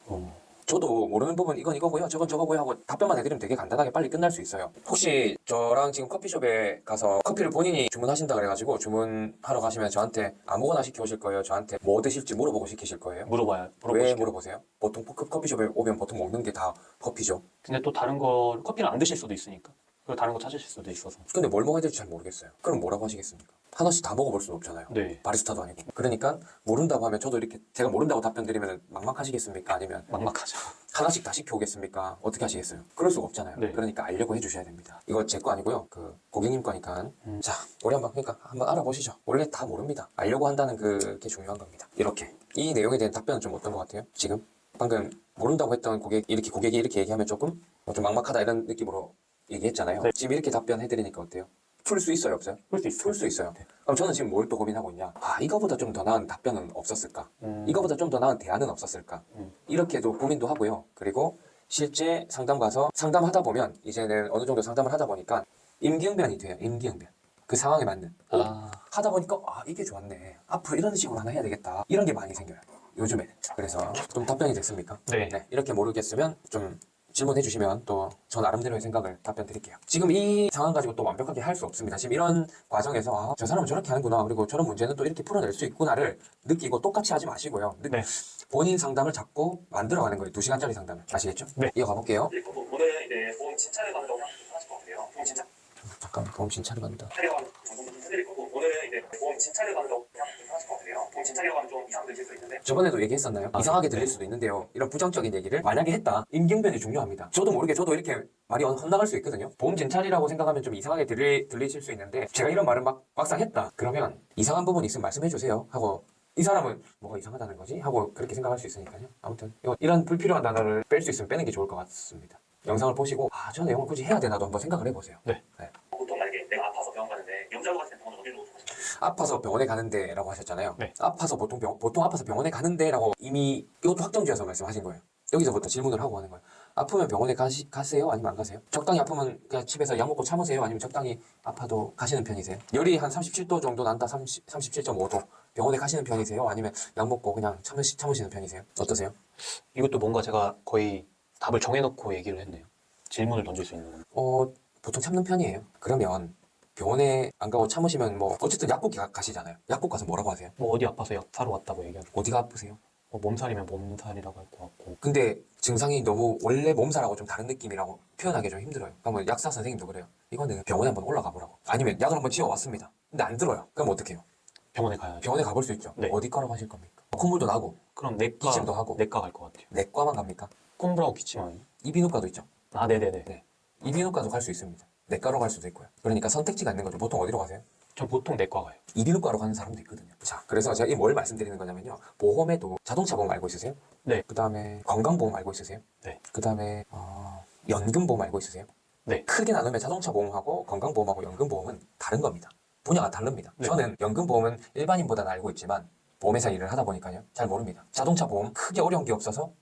A: 저도 모르는 부분 이건 이거고요 저건 저거고요 하고 답변만 해드리면 되게 간단하게 빨리 끝날 수 있어요. 혹시 저랑 지금 커피숍에 가서 커피를 본인이 주문하신다 그래가지고 주문하러 가시면 저한테 아무거나 시켜오실 거예요? 저한테 뭐 드실지 물어보고 시키실 거예요? 왜
B: 물어보시죠.
A: 물어보세요? 보통 커피숍에 오면 보통 먹는 게 다 커피죠.
B: 근데 또 다른 거 커피를 안 드실 수도 있으니까. 그리고 다른 거 찾으실 수도 있어서.
A: 근데 뭘 먹어야 될지 잘 모르겠어요. 그럼 뭐라고 하시겠습니까? 하나씩 다 먹어볼 수는 없잖아요.
B: 네.
A: 바리스타도 아니고. 그러니까 모른다고 하면 저도 이렇게 제가 모른다고 답변 드리면 막막하시겠습니까? 아니면
B: 막막하죠.
A: 하나씩 다 시켜오겠습니까? 어떻게 하시겠어요? 그럴 수가 없잖아요.
B: 네.
A: 그러니까 알려고 해주셔야 됩니다. 이거 제 거 아니고요. 그 고객님 거니까. 자, 우리 그러니까 한번 알아보시죠. 원래 다 모릅니다. 알려고 한다는 그게 중요한 겁니다. 이렇게. 이 내용에 대한 답변은 좀 어떤 것 같아요? 지금? 방금 모른다고 했던 고객이 이렇게 얘기하면 조금 좀 막막하다 이런 느낌으로 얘기했잖아요.
B: 네.
A: 지금 이렇게 답변해드리니까 어때요? 풀 수 있어요, 없어요?
B: 풀 수 있어요.
A: 풀 수 있어요.
B: 네.
A: 그럼 저는 지금 뭘 또 고민하고 있냐? 이거보다 좀 더 나은 답변은 없었을까? 이거보다 좀 더 나은 대안은 없었을까? 이렇게도 고민도 하고요. 그리고 실제 상담 가서 상담하다 보면 이제는 어느 정도 상담을 하다 보니까 임기응변이 돼요. 임기응변. 그 상황에 맞는. 하다 보니까 이게 좋았네. 앞으로 이런 식으로 하나 해야 되겠다. 이런 게 많이 생겨요. 요즘에는. 그래서 좀 답변이 됐습니까?
B: 네.
A: 이렇게 모르겠으면 좀 질문해 주시면 또 저 나름대로의 생각을 답변 드릴게요. 지금 이 상황 가지고 또 완벽하게 할 수 없습니다. 지금 이런 과정에서 저 사람은 저렇게 하는구나. 그리고 저런 문제는 또 이렇게 풀어낼 수 있구나를 느끼고 똑같이 하지 마시고요.
B: 네.
A: 본인 상담을 자꾸 만들어가는 거예요. 2시간짜리 상담을. 아시겠죠?
B: 네.
A: 이어가 볼게요.
C: 그리고 오늘 이제 보험 진찰을 받으려고 하실 것 같아요. 보험 진찰
A: 잠깐 보험 진찰을 받는다.
C: 진찰이라고 하면 정보 좀 해드릴 거고 오늘은 이제 보험 진찰을 받으려고 하실 것 같아요. 보험 진찰이라고 하면 좀 이상 들릴 수 있는데
A: 저번에도 얘기했었나요? 이상하게 들릴
B: 네.
A: 수도 있는데요. 이런 부정적인 얘기를 만약에 했다. 임경변이 중요합니다. 저도 모르게 저도 이렇게 말이 헛나갈 수 있거든요. 보험 진찰이라고 생각하면 좀 이상하게 들리실 수 있는데 제가 이런 말을 막상 했다. 그러면 이상한 부분이 있으면 말씀해 주세요. 하고 이 사람은 뭐가 이상하다는 거지? 하고 그렇게 생각할 수 있으니까요. 아무튼 이런 불필요한 단어를 뺄 수 있으면 빼는 게 좋을 것 같습니다. 영상을 보시고 저 내용을 굳이 해야 되나도 한번 생각을 해보세요.
B: 네.
C: 보통 만약에 내가 아파서 병원 가는데 영자로 갔을 때 병원은 어디로 가시나요?
A: 아파서 병원에 가는데 라고 하셨잖아요.
B: 네.
A: 아파서 보통 아파서 병원에 가는데 라고 이미 이것도 확정지어서 말씀하신 거예요. 여기서부터 질문을 하고 하는 거예요. 아프면 병원에 가세요? 아니면 안 가세요? 적당히 아프면 그냥 집에서 약 먹고 참으세요? 아니면 적당히 아파도 가시는 편이세요? 열이 한 37도 정도 난다, 37.5도. 병원에 가시는 편이세요? 아니면 약 먹고 그냥 참으시는 편이세요? 어떠세요?
B: 이것도 뭔가 제가 거의 답을 정해놓고 얘기를 했네요. 질문을 던질 수 있는.
A: 보통 참는 편이에요. 그러면 병원에 안 가고 참으시면 뭐 어쨌든 약국 가시잖아요. 약국 가서 뭐라고 하세요?
B: 뭐 어디 아파서 약 사러 왔다고 얘기하고.
A: 어디가 아프세요?
B: 뭐 몸살이면 몸살이라고 할 것 같고.
A: 근데 증상이 너무 원래 몸살하고 좀 다른 느낌이라고 표현하기 좀 힘들어요. 그러면 약사 선생님도 그래요. 이거는 병원에 한번 올라가 보라고. 아니면 약을 한번 지어왔습니다. 근데 안 들어요. 그럼 어떻게 해요?
B: 병원에 가야죠.
A: 병원에 가볼 수 있죠.
B: 네.
A: 어디 거라고 하실 겁니까? 콧물도 나고
B: 그럼 내과
A: 기침도 하고.
B: 내과 갈 것 같아요.
A: 내과만 갑니까?
B: 콧물하고 기침하요.
A: 이비인후과도 있죠.
B: 아, 네네네.
A: 네. 이비인후과도 갈 수 있습니다. 내과로 갈 수도 있고요. 그러니까 선택지가 있는 거죠. 보통 어디로 가세요?
B: 전 보통 내과 가요.
A: 이비인후과로 가는 사람도 있거든요. 자, 그래서 제가 이 뭘 말씀드리는 거냐면요. 보험에도 자동차 보험 알고 있으세요?
B: 네.
A: 그 다음에 건강보험 알고 있으세요?
B: 네.
A: 그 다음에 연금보험 알고 있으세요?
B: 네.
A: 크게 나누면 자동차 보험하고 건강보험하고 연금보험은 다른 겁니다. 분야가 다릅니다.
B: 네.
A: 저는 연금보험은 일반인보다는 알고 있지만 보험회사 일을 하다 보니까요. 잘 모릅니다. 자동차 보험 크게 어려운 게 없어서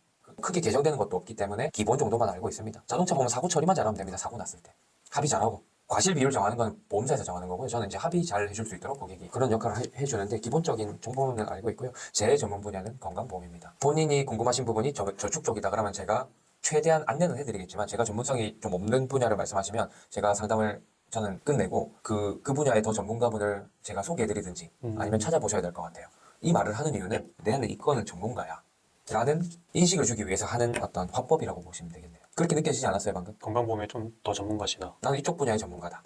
A: 크게 개정되는 것도 없기 때문에 기본 정도만 알고 있습니다. 자동차 보험은 사고 처리만 잘하면 됩니다. 사고 났을 때. 합의 잘하고. 과실 비율 정하는 건 보험사에서 정하는 거고요. 저는 이제 합의 잘 해줄 수 있도록 고객이 그런 역할을 해주는데 기본적인 정보는 알고 있고요. 제 전문 분야는 건강보험입니다. 본인이 궁금하신 부분이 저축 쪽이다 그러면 제가 최대한 안내는 해드리겠지만 제가 전문성이 좀 없는 분야를 말씀하시면 제가 상담을 저는 끝내고 그 분야의 더 전문가분을 제가 소개해드리든지 아니면 찾아보셔야 될 것 같아요. 이 말을 하는 이유는 내는 이 건은 전문가야 라는 인식을 주기 위해서 하는 어떤 화법이라고 보시면 되겠네요. 그렇게 느껴지지 않았어요 방금?
B: 건강보험에 좀 더 전문가시다.
A: 나는 이쪽 분야의 전문가다.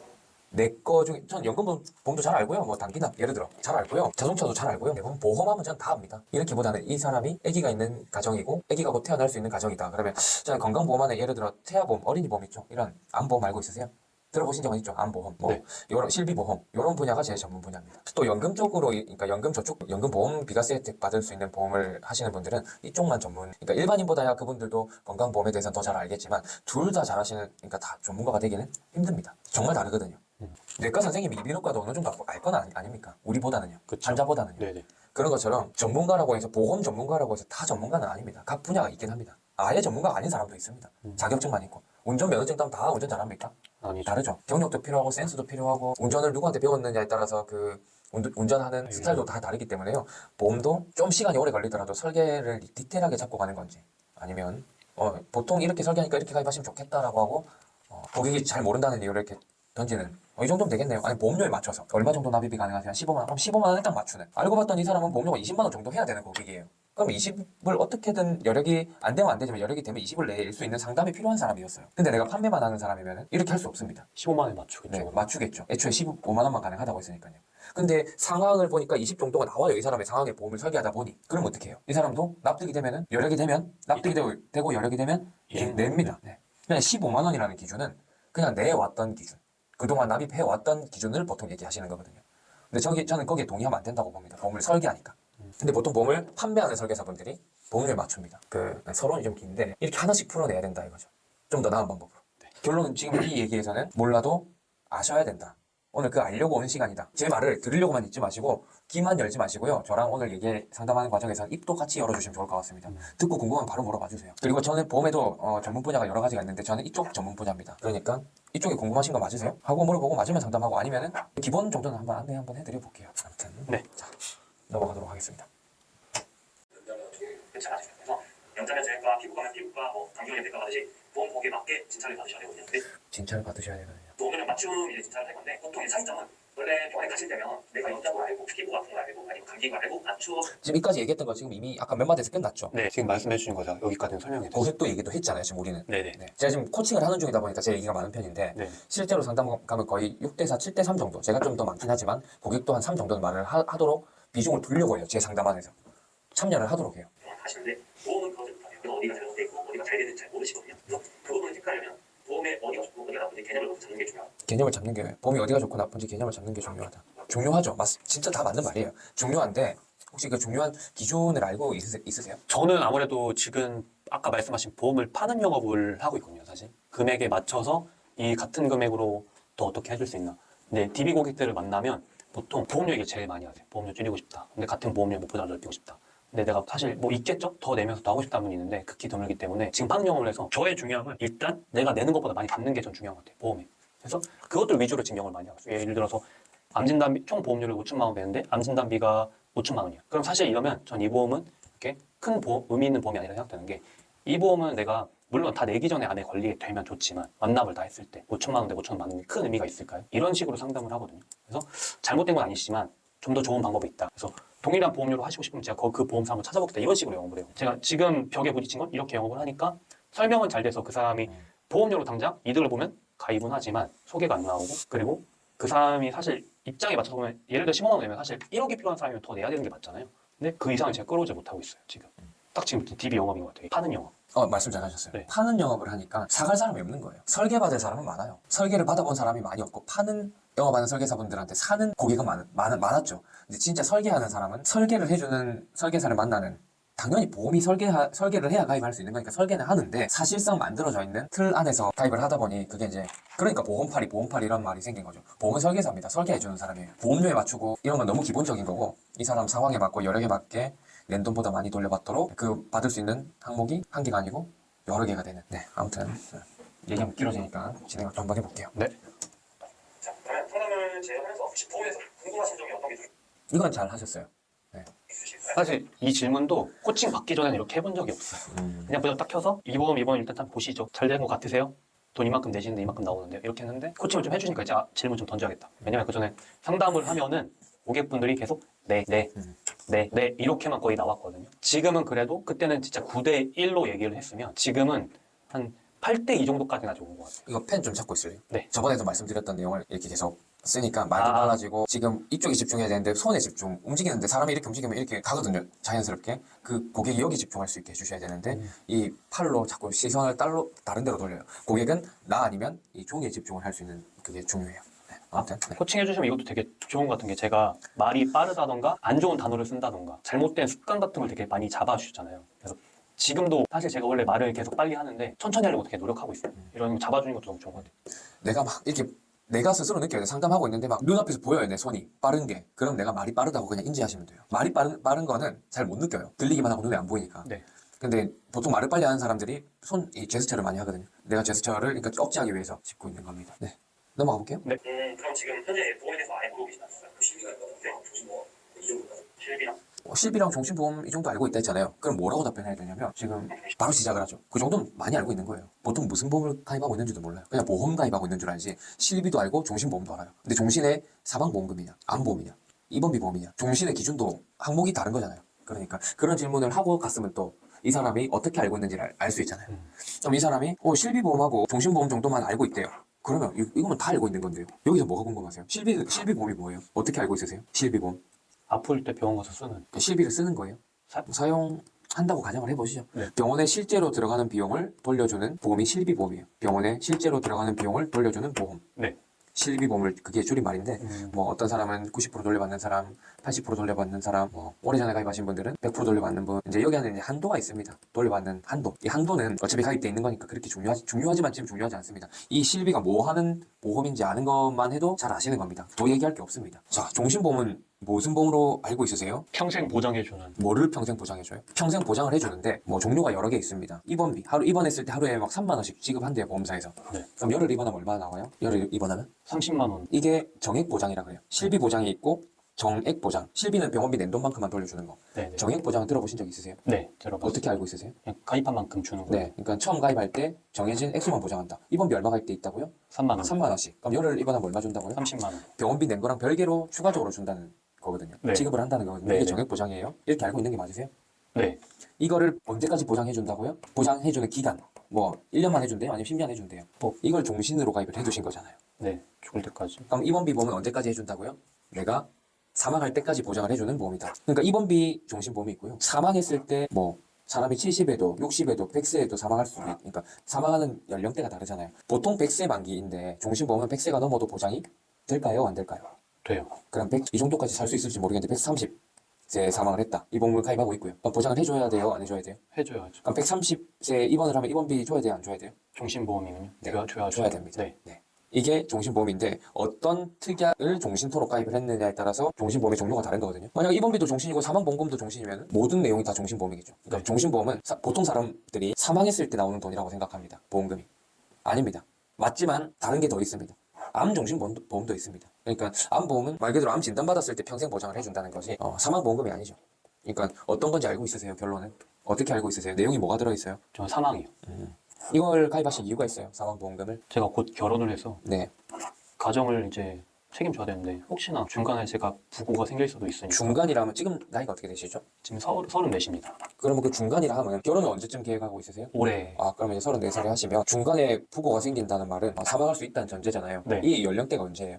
A: 내 거 중에 전 연금보험도 잘 알고요. 뭐 단기납 예를 들어 잘 알고요. 자동차도 잘 알고요. 대부분 보험하면 전 다 압니다. 이렇게보다는 이 사람이 아기가 있는 가정이고 아기가 곧 태어날 수 있는 가정이다. 그러면 저는 건강보험 안에 예를 들어 태아보험, 어린이보험 있죠. 이런 암보험 알고 있으세요? 들어보신 적은 있죠? 암보험, 뭐
B: 네.
A: 이런 실비보험 이런 분야가 제 전문 분야입니다. 또 연금 쪽으로 그러니까 연금저축, 연금보험 비과세 혜택 받을 수 있는 보험을 하시는 분들은 이쪽만 전문. 그러니까 일반인보다야 그분들도 건강보험에 대해서는 더 잘 알겠지만 둘 다 잘하시는 그러니까 다 전문가가 되기는 힘듭니다. 정말 다르거든요. 내과 선생님이 이비인후과도 어느 정도 알 건 아닙니까? 우리보다는요.
B: 그쵸.
A: 환자보다는요.
B: 네네.
A: 그런 것처럼 전문가라고 해서 보험 전문가라고 해서 다 전문가는 아닙니다. 각 분야가 있긴 합니다. 아예 전문가가 아닌 사람도 있습니다. 자격증만 있고. 운전면허증 따면 다 운전 잘합니까?
B: 아니죠.
A: 다르죠. 경력도 필요하고 센스도 필요하고 운전을 누구한테 배웠느냐에 따라서 그 운전하는 스타일도 다 다르기 때문에요. 보험도 좀 시간이 오래 걸리더라도 설계를 디테일하게 잡고 가는 건지 아니면 보통 이렇게 설계하니까 이렇게 가입하시면 좋겠다라고 하고 고객이 잘 모른다는 이유를 이렇게 던지는 이 정도면 되겠네요. 아니 보험료에 맞춰서 얼마 정도 납입이 가능하세요? 15만 원? 그럼 15만 원을 딱 맞추는. 알고 봤더니 이 사람은 보험료가 20만 원 정도 해야 되는 고객이에요. 그럼 20을 어떻게든 여력이 안 되면 안 되지만 여력이 되면 20을 낼 수 있는 상담이 필요한 사람이었어요. 근데 내가 판매만 하는 사람이면 이렇게 할 수 없습니다.
B: 15만 원에 맞추겠죠.
A: 네, 맞추겠죠. 애초에 15만 원만 가능하다고 했으니까요. 근데 상황을 보니까 20 정도가 나와요. 이 사람의 상황에 보험을 설계하다 보니. 그럼 어떻게 해요? 이 사람도 납득이 되면은 여력이 되면 납득이 되고 여력이 되면 냅니다. 네. 그냥 15만 원이라는 기준은 그냥 내왔던 기준. 그동안 납입해왔던 기준을 보통 얘기하시는 거거든요. 근데 저는 거기에 동의하면 안 된다고 봅니다. 보험을 설계하니까. 근데 보통 보험을 판매하는 설계사분들이 보험료에 맞춥니다. 서론이 좀 긴데 이렇게 하나씩 풀어내야 된다 이거죠. 좀 더 나은 방법으로. 결론은 지금 이 얘기에서는 몰라도 아셔야 된다. 오늘 그 알려고 오는 시간이다. 제 말을 들으려고만 있지 마시고 귀만 열지 마시고요. 저랑 오늘 상담하는 과정에서 입도 같이 열어주시면 좋을 것 같습니다. 듣고 궁금하면 바로 물어봐 주세요. 그리고 저는 보험에도 전문 분야가 여러 가지가 있는데 저는 이쪽 전문 분야입니다. 그러니까 이쪽에 궁금하신 거 맞으세요? 하고 물어보고 맞으면 상담하고 아니면은 기본 정도는 한번 안내 한번 해드려 볼게요. 아무튼
B: 네.
A: 자 넘어가도록 하겠습니다.
C: 그래서 연장면 제외과, 피부과면 피부과, 뭐 당뇨 내과 받으시 보험 보험에 맞게 진찰을 받으셔야 되거든요. 근데
A: 진찰을 받으셔야 되거든요.
C: 보험료는 맞춤 이제 진찰을 할 건데 보통 차이점은 원래 병원에 가실 때면 내가 연장을 알고 피부 같은 걸 알고 아니면 감기가 알고 맞춤
A: 지금 여기까지 얘기했던 거 지금 이미 아까 몇 마디에서 끝났죠?
B: 네, 지금 말씀해 주신 거죠. 여기까지는 설명이 됐어요.
A: 고객도 얘기도 했잖아요. 지금 우리는.
B: 네네.
A: 네. 제가 지금 코칭을 하는 중이다 보니까 제 얘기가 많은 편인데
B: 네.
A: 실제로 상담 가면 거의 6대4, 7대3 정도. 제가 좀 더 많긴 하지만 고객도 한 3 정도는 말을 하도록 비중을 두려고 해요. 제 상담 안에서. 참여를 하도록 해요.
C: 하시는데 보험은 그거지 못하네요. 그래서 어디가 잘못돼 있고 어디가 잘 되는지 잘 모르시거든요. 그래서 그 부분을 체크하려면 보험에 어디가 좋고 어디가 나쁜지 개념을 먼저 잡는 게 중요하다.
A: 개념을 잡는 게 보험이 어디가 좋고 나쁜지 개념을 잡는 게 중요하다. 중요하죠. 진짜 다 맞는 말이에요. 중요한데 혹시 그 중요한 기준을 알고 있으세요?
B: 저는 아무래도 지금 아까 말씀하신 보험을 파는 영업을 하고 있거든요, 사실. 금액에 맞춰서 이 같은 금액으로 더 어떻게 해줄 수 있나. 근데 DB 고객들을 만나면 보통 보험료 얘기를 제일 많이 하세요. 보험료 줄이고 싶다. 근데 같은 보험료 목보다 넓히고 싶다. 근데 내가 사실 뭐 있겠죠? 더 내면서 더 하고 싶다는 분이 있는데 극히 드물기 때문에 지금 파는 영업을 해서 저의 중요한 건 일단 내가 내는 것보다 많이 받는 게 전 중요한 것 같아요, 보험에. 그래서 그것들 위주로 지금 영업을 많이 하고 있어요. 예를 들어서 암진단비 총 보험료를 5천만 원 내는데 암진단비가 5천만 원이야. 그럼 사실 이러면 전 이 보험은 이렇게 큰 의미 있는 보험이 아니라 생각되는 게 이 보험은 내가 물론 다 내기 전에 안에 걸리게 되면 좋지만 완납을 다 했을 때 5천만 원대 5천만 원 받는 게 큰 의미가 있을까요? 이런 식으로 상담을 하거든요. 그래서 잘못된 건 아니지만 좀 더 좋은 방법이 있다. 그래서 동일한 보험료로 하시고 싶으면 제가 그 보험사 한번 찾아보겠다. 이런 식으로 영업을 해요. 제가 지금 벽에 부딪힌 건 이렇게 영업을 하니까 설명은 잘 돼서 그 사람이 보험료로 당장 이득을 보면 가입은 하지만 소개가 안 나오고 그리고 그 사람이 사실 입장에 맞춰서 보면 예를 들어 15만 원 내면 사실 1억이 필요한 사람이면 더 내야 되는 게 맞잖아요. 근데 그 이상을 제가 끌어오지 못하고 있어요. 지금. 딱 지금 DB 영업인 것 같아요. 파는 영업.
A: 말씀 잘하셨어요.
B: 네.
A: 파는 영업을 하니까 사갈 사람이 없는 거예요. 설계받을 사람은 많아요. 설계를 받아본 사람이 많이 없고 파는 영업하는 설계사분들한테 사는 고객은 많았죠. 근데 진짜 설계하는 사람은 설계를 해주는 설계사를 만나는 당연히 보험이 설계를 해야 가입할 수 있는 거니까 설계는 하는데 사실상 만들어져 있는 틀 안에서 가입을 하다 보니 그게 이제 그러니까 보험팔이 이런 말이 생긴 거죠. 보험은 설계사입니다. 설계해주는 사람이에요. 보험료에 맞추고 이런 건 너무 기본적인 거고 이 사람 상황에 맞고 여력에 맞게 낸 돈보다 많이 돌려받도록 그 받을 수 있는 항목이 한 개가 아니고 여러 개가 되는. 네, 아무튼 얘기하면 길어지니까 진행을 좀 한번 해볼게요.
B: 네.
C: 자, 그러면 상담을 제안하면서 혹시 보험에서 궁금하신 점이 어떤 게 좀
A: 이건 잘 하셨어요.
C: 있으실까요?
B: 사실 이 질문도 코칭 받기 전에는 이렇게 해본 적이 없어요. 그냥 그냥 딱 켜서 이 보험 일단 좀 보시죠. 잘 된 것 같으세요? 돈 이만큼 내시는데 이만큼 나오는데요. 이렇게 했는데 코칭을 좀 해주니까 이제 질문 좀 던져야겠다. 왜냐면 그 전에 상담을 하면은 고객분들이 계속 네 이렇게만 거의 나왔거든요. 지금은 그래도 그때는 진짜 9대 1로 얘기를 했으면 지금은 한 8대 2 정도까지 나중에 온 것 같아요.
A: 이거 펜 좀 잡고 있을래요?
B: 네.
A: 저번에도 말씀드렸던 내용을 이렇게 계속 쓰니까 말도
B: 아.
A: 빨라지고 지금 이쪽에 집중해야 되는데 손에 집중 움직이는데 사람이 이렇게 움직이면 이렇게 가거든요. 자연스럽게 그 고객이 여기 집중할 수 있게 해주셔야 되는데 이 팔로 자꾸 시선을 다른 데로 돌려요. 고객은 나 아니면 이 종이에 집중을 할 수 있는 그게 중요해요. 네. 아무튼 네.
B: 코칭해주시면 이것도 되게 좋은 것 같은 게 제가 말이 빠르다던가 안 좋은 단어를 쓴다던가 잘못된 습관 같은 걸 되게 많이 잡아주잖아요. 그래서 지금도 사실 제가 원래 말을 계속 빨리 하는데 천천히 하려고 되게 노력하고 있어요. 이런 거 잡아주는 것도 너무 좋은 것 같아요.
A: 내가 막 이렇게 내가 스스로 느껴요. 상담하고 있는데 막 눈앞에서 보여요. 내 손이 빠른 게. 그럼 내가 말이 빠르다고 그냥 인지하시면 돼요. 말이 빠른 거는 잘 못 느껴요. 들리기만 하고 눈에 안 보이니까.
B: 네.
A: 근데 보통 말을 빨리 하는 사람들이 이 제스처를 많이 하거든요. 내가 제스처를 그러니까 억제하기 위해서 짚고 있는 겁니다. 네. 넘어가 볼게요.
B: 네.
C: 그럼 지금 현재 보험에 대해서 아예 모르고 계시지 않았어요? 실비가 있거든요. 혹시 뭐이 정도까지? 실비랑?
A: 실비랑 종신보험 이 정도 알고 있다 했잖아요. 그럼 뭐라고 답변해야 되냐면 지금 바로 시작을 하죠. 그 정도는 많이 알고 있는 거예요. 보통 무슨 보험을 가입하고 있는지도 몰라요. 그냥 보험 가입하고 있는 줄 알지 실비도 알고 종신보험도 알아요. 근데 종신의 사망보험금이냐 암보험이냐 입원비 보험이냐 종신의 기준도 항목이 다른 거잖아요. 그러니까 그런 질문을 하고 갔으면 또 이 사람이 어떻게 알고 있는지를 알 수 있잖아요. 그럼 이 사람이 실비보험하고 종신보험 정도만 알고 있대요. 그러면 이거면 다 알고 있는 건데요. 여기서 뭐가 궁금하세요? 실비보험이 뭐예요? 어떻게 알고 있으세요? 실비보험?
B: 아플 때 병원 가서 쓰는
A: 실비를 쓰는 거예요. 사용한다고 가정을 해보시죠.
B: 네.
A: 병원에 실제로 들어가는 비용을 돌려주는 보험이 실비보험이에요. 병원에 실제로 들어가는 비용을 돌려주는 보험.
B: 네.
A: 실비보험을 그게 줄임말인데 뭐 어떤 사람은 90% 돌려받는 사람, 80% 돌려받는 사람, 뭐 오래전에 가입하신 분들은 100% 돌려받는 분. 이제 여기 안에 이제 한도가 있습니다. 돌려받는 한도. 이 한도는 어차피 가입돼 있는 거니까 그렇게 중요하지만 지금 중요하지 않습니다. 이 실비가 뭐 하는 보험인지 아는 것만 해도 잘 아시는 겁니다. 더 얘기할 게 없습니다. 자, 종신보험은 무슨 보험으로 알고 있으세요?
B: 평생 보장해주는
A: 뭐를 평생 보장해줘요? 평생 보장을 해주는데 뭐 종류가 여러 개 있습니다. 입원비 하루 입원했을 때 하루에 막 3만 원씩 지급한대요 보험사에서.
B: 네.
A: 그럼 열흘 입원하면 얼마나 나와요? 열흘 입원하면
B: 30만 원.
A: 이게 정액 보장이라 그래요. 실비 보장이 있고 정액 보장. 실비는 병원비 낸 돈만큼만 돌려주는 거.
B: 네. 네.
A: 정액 보장은 들어보신 적 있으세요?
B: 네. 들어봤어요.
A: 어떻게 알고 있으세요?
B: 그냥 가입한 만큼 주는 거예요.
A: 네, 그러니까 처음 가입할 때 정해진 액수만 보장한다. 입원비 얼마 가입돼 있다고요?
B: 3만 원.
A: 3만 원씩. 그럼 열흘 입원하면 얼마 준다고요?
B: 30만 원.
A: 병원비 낸 거랑 별개로 추가적으로 준다는 거거든요.
B: 네.
A: 지급을 한다는 거거든요.
B: 네,
A: 이게
B: 네.
A: 정액 보장이에요. 이렇게 알고 있는 게 맞으세요?
B: 네.
A: 이거를 언제까지 보장해 준다고요? 보장해 주는 기간. 뭐 1년만 해준대요? 아니면 10년 해준대요? 이걸 종신으로 가입을 해두신 거잖아요.
B: 네. 죽을 때까지.
A: 그럼 입원비 보험은 언제까지 해준다고요? 내가 사망할 때까지 보장을 해주는 보험이다. 그러니까 입원비 종신보험이 있고요. 사망했을 때 뭐 사람이 70에도 60에도 100세에도 사망할 수 있는 그러니까 사망하는 연령대가 다르잖아요. 보통 100세 만기인데 종신보험은 100세가 넘어도 보장이 될까요? 안 될까요?
B: 돼요.
A: 그럼 100, 이 정도까지 살 수 있을지 모르겠는데 130세 사망을 했다. 이 보험을 가입하고 있고요. 그럼 보장을 해줘야 돼요? 안 해줘야 돼요?
B: 해줘야죠.
A: 그럼 130세 입원을 하면 입원비 줘야 돼요? 안 줘야 돼요?
B: 종신보험이면요?
A: 네.
B: 줘야죠.
A: 줘야 됩니다.
B: 네.
A: 네. 이게 종신보험인데 어떤 특약을 종신토록 가입을 했느냐에 따라서 종신보험의 종류가 다른 거거든요. 만약 입원비도 종신이고 사망보험금도 종신이면 모든 내용이 다 종신보험이겠죠. 그러니까
B: 네.
A: 종신보험은 보통 사람들이 사망했을 때 나오는 돈이라고 생각합니다. 보험금이. 아닙니다. 맞지만 다른 게 더 있습니다. 암 종신보험도 있습니다. 그러니까 암보험은 말 그대로 암 진단받았을 때 평생 보장을 해준다는 거지 사망보험금이 아니죠. 그러니까 어떤 건지 알고 있으세요? 결론은? 어떻게 알고 있으세요? 내용이 뭐가 들어있어요?
B: 저는 사망이요.
A: 이걸 가입하신 이유가 있어요. 사망보험금을.
B: 제가 곧 결혼을 해서
A: 네.
B: 가정을 이제 책임져야 되는데 혹시나 중간에 제가 부고가 생길 수도 있으니까
A: 중간이라면 지금 나이가 어떻게 되시죠?
B: 지금 34입니다.
A: 그러면 그 중간이라 하면 결혼은 언제쯤 계획하고 있으세요?
B: 올해
A: 그러면 이제 34살에 하시면 중간에 부고가 생긴다는 말은 사망할 수 있다는 전제잖아요.
B: 네.
A: 이 연령대가 언제예요?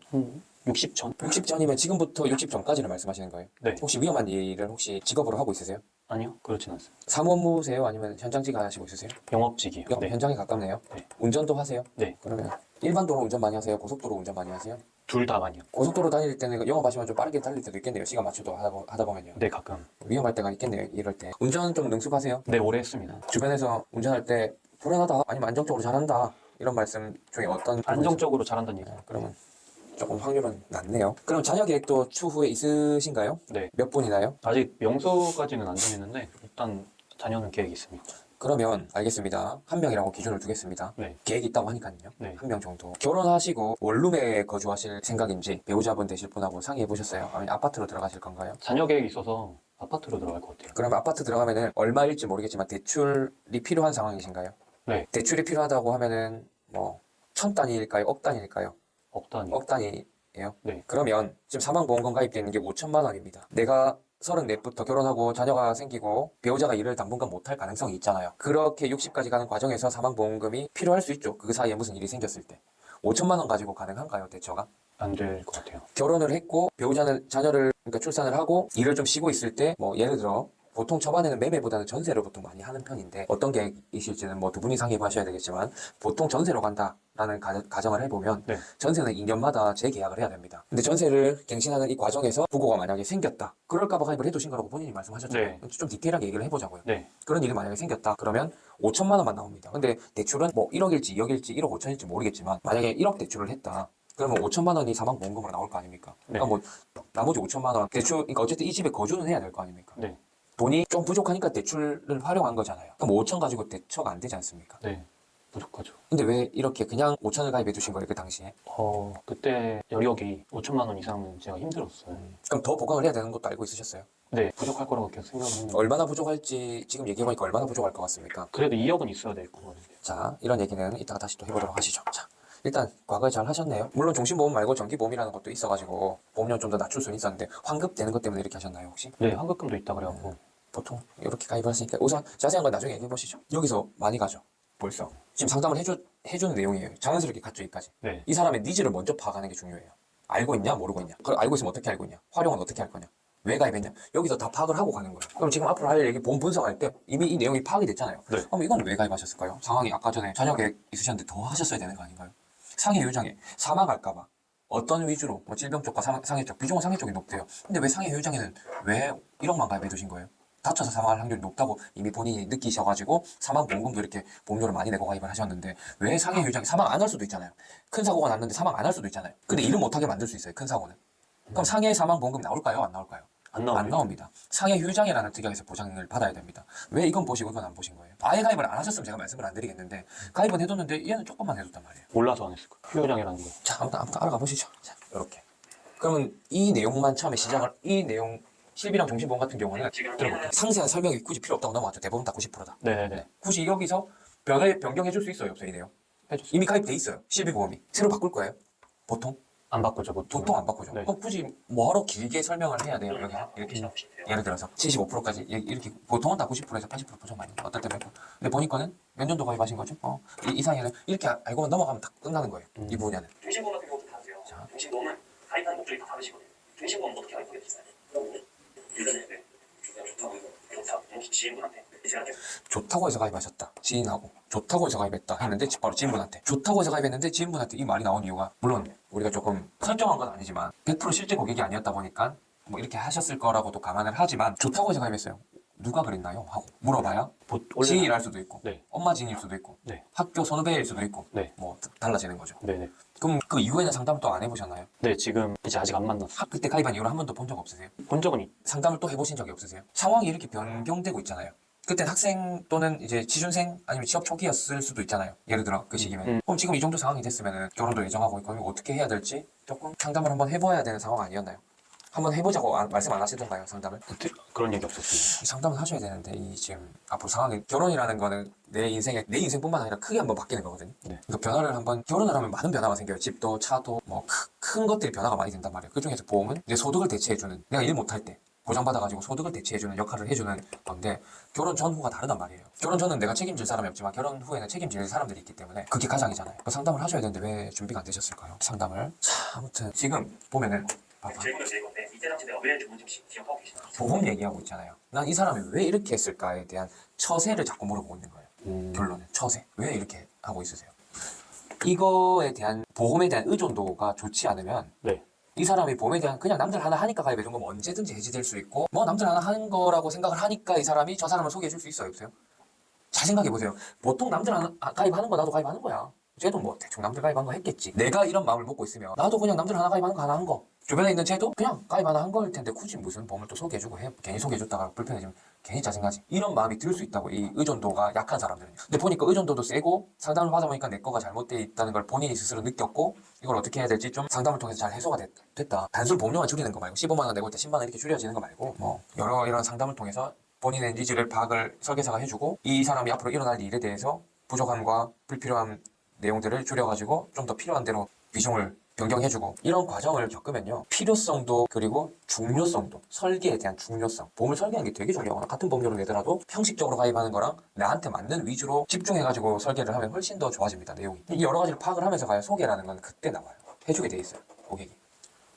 B: 60전?
A: 60 전이면 지금부터 60 전까지를 말씀하시는 거예요?
B: 네.
A: 혹시 위험한 일을 혹시 직업으로 하고 있으세요?
B: 아니요. 그렇진 않습니다.
A: 사무업무세요? 아니면 현장직 하시고 있으세요?
B: 영업직이요. 네.
A: 현장에 가깝네요.
B: 네.
A: 운전도 하세요?
B: 네.
A: 그러면 일반 도로 운전 많이 하세요? 고속도로 운전 많이 하세요?
B: 둘 다 많이요.
A: 고속도로 다닐 때는 영업하시면 좀 빠르게 달릴 때도 있겠네요. 시간 맞춰도 하다 보면요.
B: 네, 가끔.
A: 위험할 때가 있겠네요. 이럴 때. 운전 좀 능숙하세요?
B: 네, 오래 했습니다.
A: 주변에서 운전할 때 불안하다 아니면 안정적으로 잘한다 이런 말씀 중에 어떤
B: 안정적으로 잘한다는 얘기.
A: 그러면 조금 확률은 낮네요. 그럼 자녀 계획도 추후에 있으신가요?
B: 네.
A: 몇 분이나요?
B: 아직 명소까지는 안 정했는데 일단 자녀는 계획이 있습니다.
A: 그러면 알겠습니다. 한 명이라고 기준을 두겠습니다.
B: 네.
A: 계획이 있다고 하니까요.
B: 네.
A: 한 명 정도. 결혼하시고 원룸에 거주하실 생각인지 배우자분 되실 분하고 상의해 보셨어요? 아니면 아파트로 들어가실 건가요?
B: 자녀 계획이 있어서 아파트로 들어갈 것 같아요.
A: 그럼 아파트 들어가면은 얼마일지 모르겠지만 대출이 필요한 상황이신가요?
B: 네.
A: 대출이 필요하다고 하면은 뭐 천 단위일까요? 억 단위일까요?
B: 억 단위.
A: 억 단위예요?
B: 네.
A: 그러면 지금 사망보험금 가입되어 있는 게 5천만 원입니다. 내가 34부터 결혼하고 자녀가 생기고 배우자가 일을 당분간 못할 가능성이 있잖아요. 그렇게 60까지 가는 과정에서 사망보험금이 필요할 수 있죠. 그 사이에 무슨 일이 생겼을 때. 5천만 원 가지고 가능한가요, 대처가?
B: 안 될 것 같아요.
A: 결혼을 했고 배우자는 자녀를 그러니까 출산을 하고 일을 좀 쉬고 있을 때 뭐 예를 들어 보통 초반에는 매매보다는 전세를 보통 많이 하는 편인데 어떤 계획이실지는 뭐 두 분이 상의해 보셔야 되겠지만 보통 전세로 간다라는 가정을 해보면
B: 네.
A: 전세는 2년마다 재계약을 해야 됩니다. 근데 전세를 갱신하는 이 과정에서 부고가 만약에 생겼다. 그럴까봐 가입을 해두신 거라고 본인이 말씀하셨잖아요.
B: 네.
A: 좀 디테일하게 얘기를 해보자고요.
B: 네.
A: 그런 일이 만약에 생겼다. 그러면 5천만 원만 나옵니다. 근데 대출은 뭐 1억일지 2억일지 1억 5천일지 모르겠지만 만약에 1억 대출을 했다. 그러면 5천만 원이 사망보험금으로 나올 거 아닙니까?
B: 네.
A: 그러니까 뭐 나머지 5천만 원 대출, 그러니까 어쨌든 이 집에 거주는 해야 될 거 아닙니까?
B: 네.
A: 돈이 좀 부족하니까 대출을 활용한 거잖아요. 그럼 5천 가지고 대처가 안 되지 않습니까?
B: 네. 부족하죠.
A: 근데 왜 이렇게 그냥 5천을 가입해 두신 거예요, 그 당시에?
B: 그때 여력이 5천만 원 이상은 제가 힘들었어요.
A: 그럼 더 보강을 해야 되는 것도 알고 있으셨어요?
B: 네. 부족할 거라고 계속 생각을 했는데.
A: 얼마나 부족할지 지금 얘기해보니까 얼마나 부족할 것 같습니까?
B: 그래도 2억은 있어야 될 것 같아요.
A: 자, 이런 얘기는 이따가 다시 또 해보도록 하시죠. 자, 일단 과거에 잘 하셨네요. 물론 종신보험 말고 정기보험이라는 것도 있어가지고 보험료 좀 더 낮출 수는 있었는데 환급되는 것 때문에 이렇게 하셨나요, 혹시?
B: 네. 환급금도 있다 그래갖고.
A: 보통 이렇게 가입을 하시니까 우선 자세한 건 나중에 얘기해 보시죠. 여기서 많이 가죠. 벌써 지금 상담을 해주는 내용이에요. 자연스럽게 갔죠, 여기까지.
B: 네.
A: 이 사람의 니즈를 먼저 파악하는 게 중요해요. 알고 있냐, 모르고 있냐. 그걸 알고 있으면 어떻게 알고 있냐. 활용은 어떻게 할 거냐. 왜 가입했냐. 여기서 다 파악을 하고 가는 거예요. 그럼 지금 앞으로 할 얘기 보험 분석할 때 이미 이 내용이 파악이 됐잖아요.
B: 네.
A: 그럼 이건 왜 가입하셨을까요? 상황이 아까 전에 자녀 계획 있으셨는데 더 하셨어야 되는 거 아닌가요? 상해 요정에 사망할까봐 어떤 위주로 뭐 질병 쪽과 상해 쪽 비중은 상해 쪽이 높대요. 근데 왜 상해 요정에는 왜 1억만 가입해 두신 거예요? 다쳐서 사망할 확률이 높다고 이미 본인이 느끼셔가지고 사망보험금도 이렇게 보험료를 많이 내고 가입을 하셨는데 왜 상해 요정이 사망 안 할 수도 있잖아요. 큰 사고가 났는데 사망 안 할 수도 있잖아요. 근데 일을 못하게 만들 수 있어요, 큰 사고는. 그럼 상해 사망보험금 나올까요, 안 나올까요?
B: 안 나옵니다.
A: 안 나옵니다. 상해 휴장이라는 특약에서 보장을 받아야 됩니다. 왜 이건 보시고 이건 안 보신 거예요? 아예 가입을 안 하셨으면 제가 말씀을 안 드리겠는데 가입은 해뒀는데 얘는 조금만 해뒀단 말이에요.
B: 몰라서 안 했을 거예요. 휴요장이라는 거.
A: 자, 아무튼 알아가 보시죠. 자, 이렇게. 그러면 이 내용만 처음에 시작을 이 내용 실비랑 종신보험 같은 경우는 들어볼게요. 상세한 설명이 굳이 필요 없다고 넘어갔죠. 대부분 다 90%다.
B: 네네네.
A: 굳이 여기서 변경해 줄 수 있어요, 없어요, 이 내용?
B: 해줬어요.
A: 이미 가입돼 있어요. 실비보험이. 새로 바꿀 거예요. 보통?
B: 안 바꾸죠, 보통.
A: 보통 안 바꾸죠.
B: 네.
A: 그럼 굳이 뭐하러 길게 설명을 해야 돼요, 여기? 이렇게. 예를 들어서 75%까지 이렇게 보통은 다 90%에서 80% 보정 많이 어떨 때 100%. 근데 보니까는 몇 년도 가입하신 거죠? 이 이상에는 이렇게 알고만 넘어가면 다 끝나는 거예요. 이 분야는.
C: 종신보험 같은 경우도 다르세요.
A: 자.
C: 종신보험은 가입하는 목적이 다 다르시거든요. 종신보험 어떻게 가입하게 되시나요? 일단은 네. 좋다고 해서 좋다고 지인분한테 제가
A: 좋다고 해서 가입하셨다. 지인하고 좋다고 해서 가입했다 했는데 바로 지인분한테 좋다고 해서 가입했는데 지인분한테 이 말이 나온 이유가 물론 우리가 조금 설정한 건 아니지만 100% 실제 고객이 아니었다 보니까 뭐 이렇게 하셨을 거라고도 감안을 하지만 좋다고 해서 가입했어요. 누가 그랬나요? 하고 물어봐야 지인일 할 수도 있고
B: 네.
A: 엄마 지인일 수도 있고
B: 네.
A: 학교 선후배일 수도 있고
B: 네.
A: 뭐 달라지는 거죠.
B: 네네.
A: 그럼 그 이후에는 상담을 또 안 해보셨나요?
B: 네, 지금 이제 아직 안 만났어요.
A: 그때 가입한 이후로 한 번도 본 적 없으세요?
B: 본 적은
A: 상담을 또 해보신 적이 없으세요? 상황이 이렇게 변경되고 있잖아요. 그땐 학생 또는 이제 취준생 아니면 취업 초기였을 수도 있잖아요. 예를 들어 그 시기면. 그럼 지금 이 정도 상황이 됐으면 결혼도 예정하고 있고 이거 어떻게 해야 될지 조금 상담을 한번 해봐야 되는 상황 아니었나요? 한번 해보자고 말씀 안 하시던가요, 상담을?
B: 그런 얘기 없었어요.
A: 이 상담을 하셔야 되는데 이 지금 앞으로 상황이 결혼이라는 거는 내 인생뿐만 아니라 크게 한번 바뀌는 거거든요.
B: 네.
A: 그러니까 변화를 한번 결혼을 하면 많은 변화가 생겨요. 집도 차도 뭐 큰 것들이 변화가 많이 된단 말이에요. 그 중에서 보험은 내 소득을 대체해주는 내가 일 못할 때 보장받아가지고 소득을 대체해주는 역할을 해주는 건데 결혼 전후가 다르단 말이에요. 결혼 전은 내가 책임질 사람이 없지만 결혼 후에는 책임질 사람들이 있기 때문에 그게 가장이잖아요. 그 상담을 하셔야 되는데 왜 준비가 안 되셨을까요? 상담을. 자, 아무튼 지금 보면은 봐봐.
C: 질문을 드릴 건데 이때 당시 내가 왜 죽은지 기억하고 계시나요?
A: 보험 얘기하고 있잖아요. 난 이 사람이 왜 이렇게 했을까에 대한 처세를 자꾸 물어보고 있는 거예요. 결론은 처세. 왜 이렇게 하고 있으세요? 이거에 대한 보험에 대한 의존도가 좋지 않으면
B: 네.
A: 이 사람이 보험에 대한 그냥 남들 하나 하니까 가입해 준 거면 언제든지 해지될 수 있고 뭐 남들 하나 하는 거라고 생각을 하니까 이 사람이 저 사람을 소개해 줄 수 있어요, 없어요? 잘 생각해 보세요. 보통 남들 하나 가입하는 거 나도 가입하는 거야. 쟤도 뭐 대충 남들 가입한 거 했겠지. 내가 이런 마음을 먹고 있으면 나도 그냥 남들 하나 가입하는 거 하나 한 거. 주변에 있는 쟤도 그냥 가입 하나 한 거일 텐데 굳이 무슨 보험을 또 소개해주고 해. 괜히 소개해줬다가 불편해지면 괜히 짜증나지. 이런 마음이 들 수 있다고, 이 의존도가 약한 사람들은요. 근데 보니까 의존도도 세고 상담을 받아보니까 내 거가 잘못되어 있다는 걸 본인이 스스로 느꼈고 이걸 어떻게 해야 될지 좀 상담을 통해서 잘 해소가 됐다. 단순 보험료만 줄이는 거 말고 15만 원 내고 때 10만 원 이렇게 줄여지는 거 말고 뭐 여러 이런 상담을 통해서 본인의 니즈를 파악을 설계사가 해주고 이 사람이 앞으로 일어날 일에 대해서 부족함과 불필요한 내용들을 줄여가지고 좀 더 필요한 대로 비중을 변경해주고 이런 과정을 겪으면요 필요성도 그리고 중요성도 설계에 대한 중요성 보험을 설계하는 게 되게 중요하거나 같은 보험료를 내더라도 형식적으로 가입하는 거랑 나한테 맞는 위주로 집중해가지고 설계를 하면 훨씬 더 좋아집니다 내용이. 이 여러 가지를 파악을 하면서 가야 소개라는 건 그때 나와요. 해주게 돼 있어요 고객이.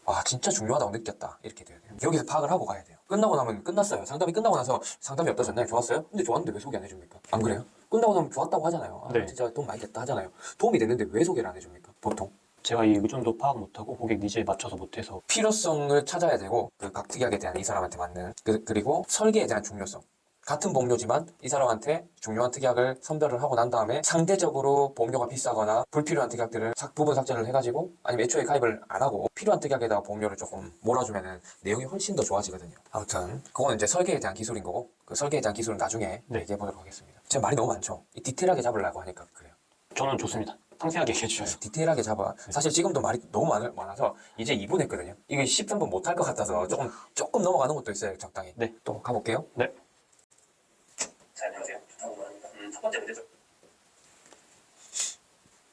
A: 와 진짜 중요하다고 느꼈다 이렇게 돼야 돼요. 여기서 파악을 하고 가야 돼요. 끝나고 나면 끝났어요. 상담이 끝나고 나서 상담이 어떠셨나요? 좋았어요? 근데 좋았는데 왜 소개 안 해줍니까? 안 그래요? 끝나고 나면 좋았다고 하잖아요. 아,
B: 네.
A: 진짜 돈 많이 됐다 하잖아요. 도움이 됐는데 왜 소개를 안 해줍니까? 보통.
B: 제가 이 의존도 파악 못하고 고객 니즈에 맞춰서 못해서
A: 필요성을 찾아야 되고 그 각 특약에 대한 이 사람한테 맞는 그리고 설계에 대한 중요성. 같은 보험료지만 이 사람한테 중요한 특약을 선별을 하고 난 다음에 상대적으로 보험료가 비싸거나 불필요한 특약들을 부분 삭제를 해가지고 아니면 애초에 가입을 안 하고 필요한 특약에다가 보험료를 조금 몰아주면은 내용이 훨씬 더 좋아지거든요. 아무튼 그거는 이제 설계에 대한 기술인 거고 그 설계에 대한 기술은 나중에
B: 네.
A: 얘기해 보도록 하겠습니다. 제가 말이 너무 많죠. 이 디테일하게 잡으려고 하니까 그래요.
B: 저는 좋습니다. 상세하게 얘기해 주셔서.
A: 디테일하게 잡아. 사실 지금도 말이 너무 많아서 이제 2분 했거든요. 이게 13분 못 할 것 같아서 조금 넘어가는 것도 있어요. 적당히.
B: 네.
A: 또 가볼게요.
B: 네.
C: 자, 안녕하세요. 좋다고 합니다. 첫 번째 문제점.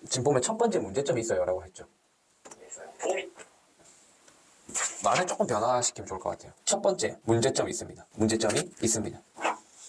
A: 지금 보면 첫 번째 문제점이 있어요라고 했죠.
C: 있어요. 보험이
A: 말을 조금 변화시키면 좋을 것 같아요. 첫 번째 문제점이 있습니다. 문제점이 있습니다.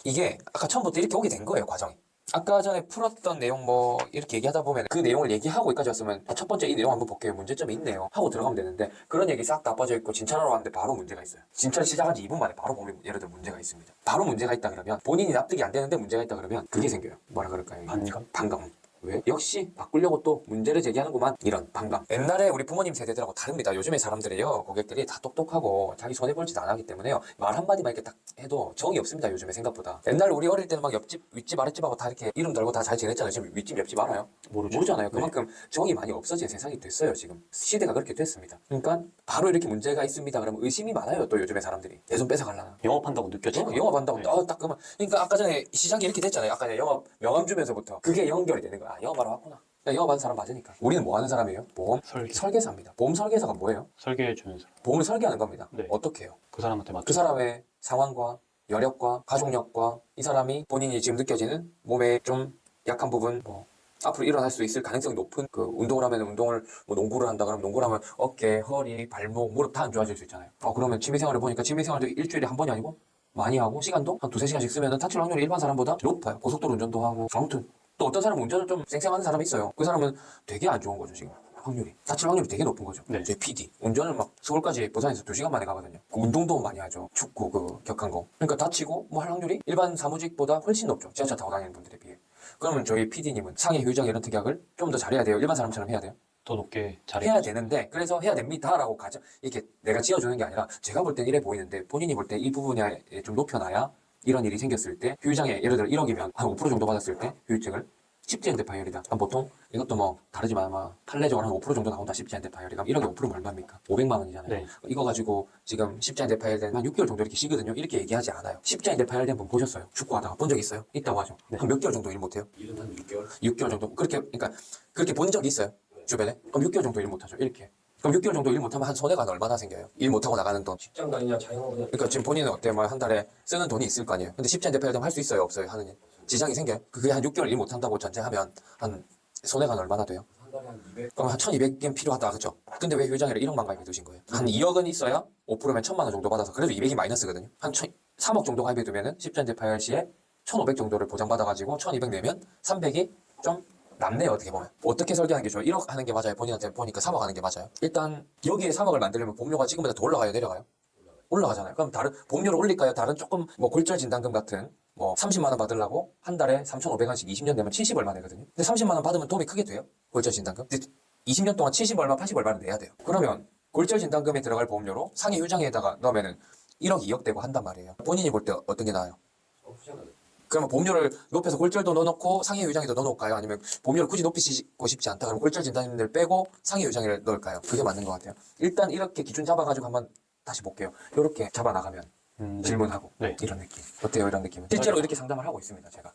A: 이게 아까 처음부터 이렇게 오게 된 거예요. 과정이. 아까 전에 풀었던 내용 뭐 이렇게 얘기하다 보면 그 내용을 얘기하고 여기까지 왔으면 첫 번째 이 내용 한번 볼게요. 문제점이 있네요. 하고 들어가면 되는데 그런 얘기 싹 다 빠져 있고 진찰하러 왔는데 바로 문제가 있어요. 진찰 시작한 지 2분 만에 바로 보면 예를 들어 문제가 있습니다. 바로 문제가 있다 그러면 본인이 납득이 안 되는데 문제가 있다 그러면 그게 생겨요. 뭐라 그럴까요?
B: 반감?
A: 반감. 왜? 역시 바꾸려고 또 문제를 제기하는구만. 이런 반감. 옛날에 우리 부모님 세대들하고 다릅니다. 요즘의 사람들이요. 고객들이 다 똑똑하고 자기 손해볼짓 안 하기 때문에요. 말 한마디만 이렇게 딱 해도 정이 없습니다. 요즘에 생각보다. 옛날 우리 어릴 때는 막 옆집, 윗집, 아랫집하고 다 이렇게 이름 달고 다 잘 지냈잖아요. 지금 윗집, 옆집 알아요? 모르잖아요. 그만큼 정이 많이 없어진 세상이 됐어요. 지금. 시대가 그렇게 됐습니다. 그러니까 바로 이렇게 문제가 있습니다. 그러면 의심이 많아요. 또 요즘의 사람들이. 내 손 뺏어갈라나.
B: 영업한다고 느껴지고.
A: 영업한다고
B: 네.
A: 딱 그러면 그러니까 아까 전에 시작이 이렇게 됐잖아요. 아까 전에 영업 명함 주면서부터 그게 연결이 되는 거야. 아, 영업하러 왔구나. 야, 영업하는 사람 맞으니까. 우리는 뭐 하는 사람이에요? 보험
B: 설계.
A: 설계사입니다. 보험 설계사가 뭐예요?
B: 설계해 주는 사람.
A: 보험을 설계하는 겁니다.
B: 네.
A: 어떻게 해요?
B: 그 사람한테 맞춰.
A: 그 사람의 상황과 여력과 가족력과 이 사람이 본인이 지금 느껴지는 몸의 좀 약한 부분 뭐 앞으로 일어날 수 있을 가능성이 높은 그 운동을 하면 운동을 뭐 농구를 한다 그러면 농구를 하면 어깨, 허리, 발목, 무릎 다 안 좋아질 수 있잖아요. 그러면 취미생활을 보니까 취미생활도 일주일에 한 번이 아니고 많이 하고 시간도 한 두세 시간씩 쓰면 다칠 확률이 일반 사람보다 높아요. 고속도로 운전도 하고 아무튼 또 어떤 사람은 운전을 좀 쌩쌩하는 사람이 있어요. 그 사람은 되게 안 좋은 거죠 지금. 확률이 다칠 확률이 되게 높은 거죠.
B: 네.
A: 제 PD 운전을 막 서울까지 부산에서 2시간 만에 가거든요. 그 운동도 많이 하죠. 축구 그 격한 거. 그러니까 다치고 뭐 할 확률이 일반 사무직보다 훨씬 높죠. 지하철 타고 다니는 분들에 비해. 그러면 저희 PD님은 상해 휴장 이런 특약을 좀 더 잘해야 돼요. 일반 사람처럼 해야 돼요.
B: 더 높게 잘해.
A: 해야 되는데 그래서 해야 됩니다라고 가져 이렇게 내가 지어주는 게 아니라 제가 볼 땐 이래 보이는데 본인이 볼 때 이 부분에 좀 높여놔야 이런 일이 생겼을 때 휴장에 예를 들어 1억이면 한 5% 정도 받았을 때 휴직을 10제 파열이다. 그럼 보통 이것도 뭐 다르지만 아마 판례적으로 한 5% 정도 나온다. 10제 파열이. 그럼 1억에 5%면 얼마입니까? 500만 원이잖아요.
B: 네.
A: 이거 가지고 지금 10제 파열된 한 6개월 정도 이렇게 쉬거든요. 이렇게 얘기하지 않아요. 10제 파열된 분 보셨어요? 축구하다가 본 적 있어요? 있다고 하죠.
B: 네.
A: 한 몇 개월 정도 일 못해요?
C: 일은 한 6개월.
A: 6개월 정도. 그러니까 그렇게 본 적이 있어요. 주변에? 그럼 6개월 정도 일 못하죠. 이렇게. 그럼 6개월 정도 일 못하면 한 손해가 얼마나 생겨요? 일 못하고 나가는 돈.
C: 직장 다니냐 자영업이냐.
A: 그러니까 지금 본인은 어때? 뭐 한 달에 쓰는 돈이 있을 거 아니에요. 근데 10제 파열되면 할 수 있어요? 없어요? 하는 일. 지장이 생겨요. 그게 한 6개월 일 못한다고 전제하면 한 손해가 얼마나 돼요?
C: 한 달에 한 200.
A: 그럼 한 1200엔 필요하다 그죠? 근데 왜 휴장일에 1억만 가입해 두신 거예요? 한 2억은 있어야 5%면 1000만 원 정도 받아서 그래도 200이 마이너스거든요. 한 3억 정도 가입해 두면은 10전제 파열 시에 1500 정도를 보장받아가지고 1200 내면 300이 좀 남네요. 어떻게 보면 어떻게 설계하는 게 좋아요? 1억 하는 게 맞아요? 본인한테 보니까 3억 하는 게 맞아요? 일단 여기에 3억을 만들려면 보험료가 지금보다 더 올라가요? 내려가요? 올라가잖아요. 그럼 다른 보험료를 올릴까요? 다른 조금 뭐 골절 진단금 같은 뭐 30만 원 받으려고 한 달에 3,500원씩 20년 되면 70 얼마 내거든요. 근데 30만 원 받으면 도움이 크게 돼요? 골절 진단금? 근데 20년 동안 70 얼마, 80 얼마를 내야 돼요. 그러면 골절 진단금에 들어갈 보험료로 상해 휴장에다가 넣으면은 1억 2억 되고 한단 말이에요. 본인이 볼 때 어떤 게 나아요? 그러면 보험료를 높여서 골절도 넣어놓고 상해 휴장에도 넣어놓을까요? 아니면 보험료를 굳이 높이고 싶지 않다 그러면 골절 진단금을 빼고 상해 휴장에를 넣을까요? 그게 맞는 것 같아요. 일단 이렇게 기준 잡아가지고 한번 다시 볼게요. 이렇게 잡아 나가면
B: 네.
A: 질문하고
B: 네.
A: 이런 느낌 어때요? 이런 느낌은 실제로 이렇게 상담을 하고 있습니다. 제가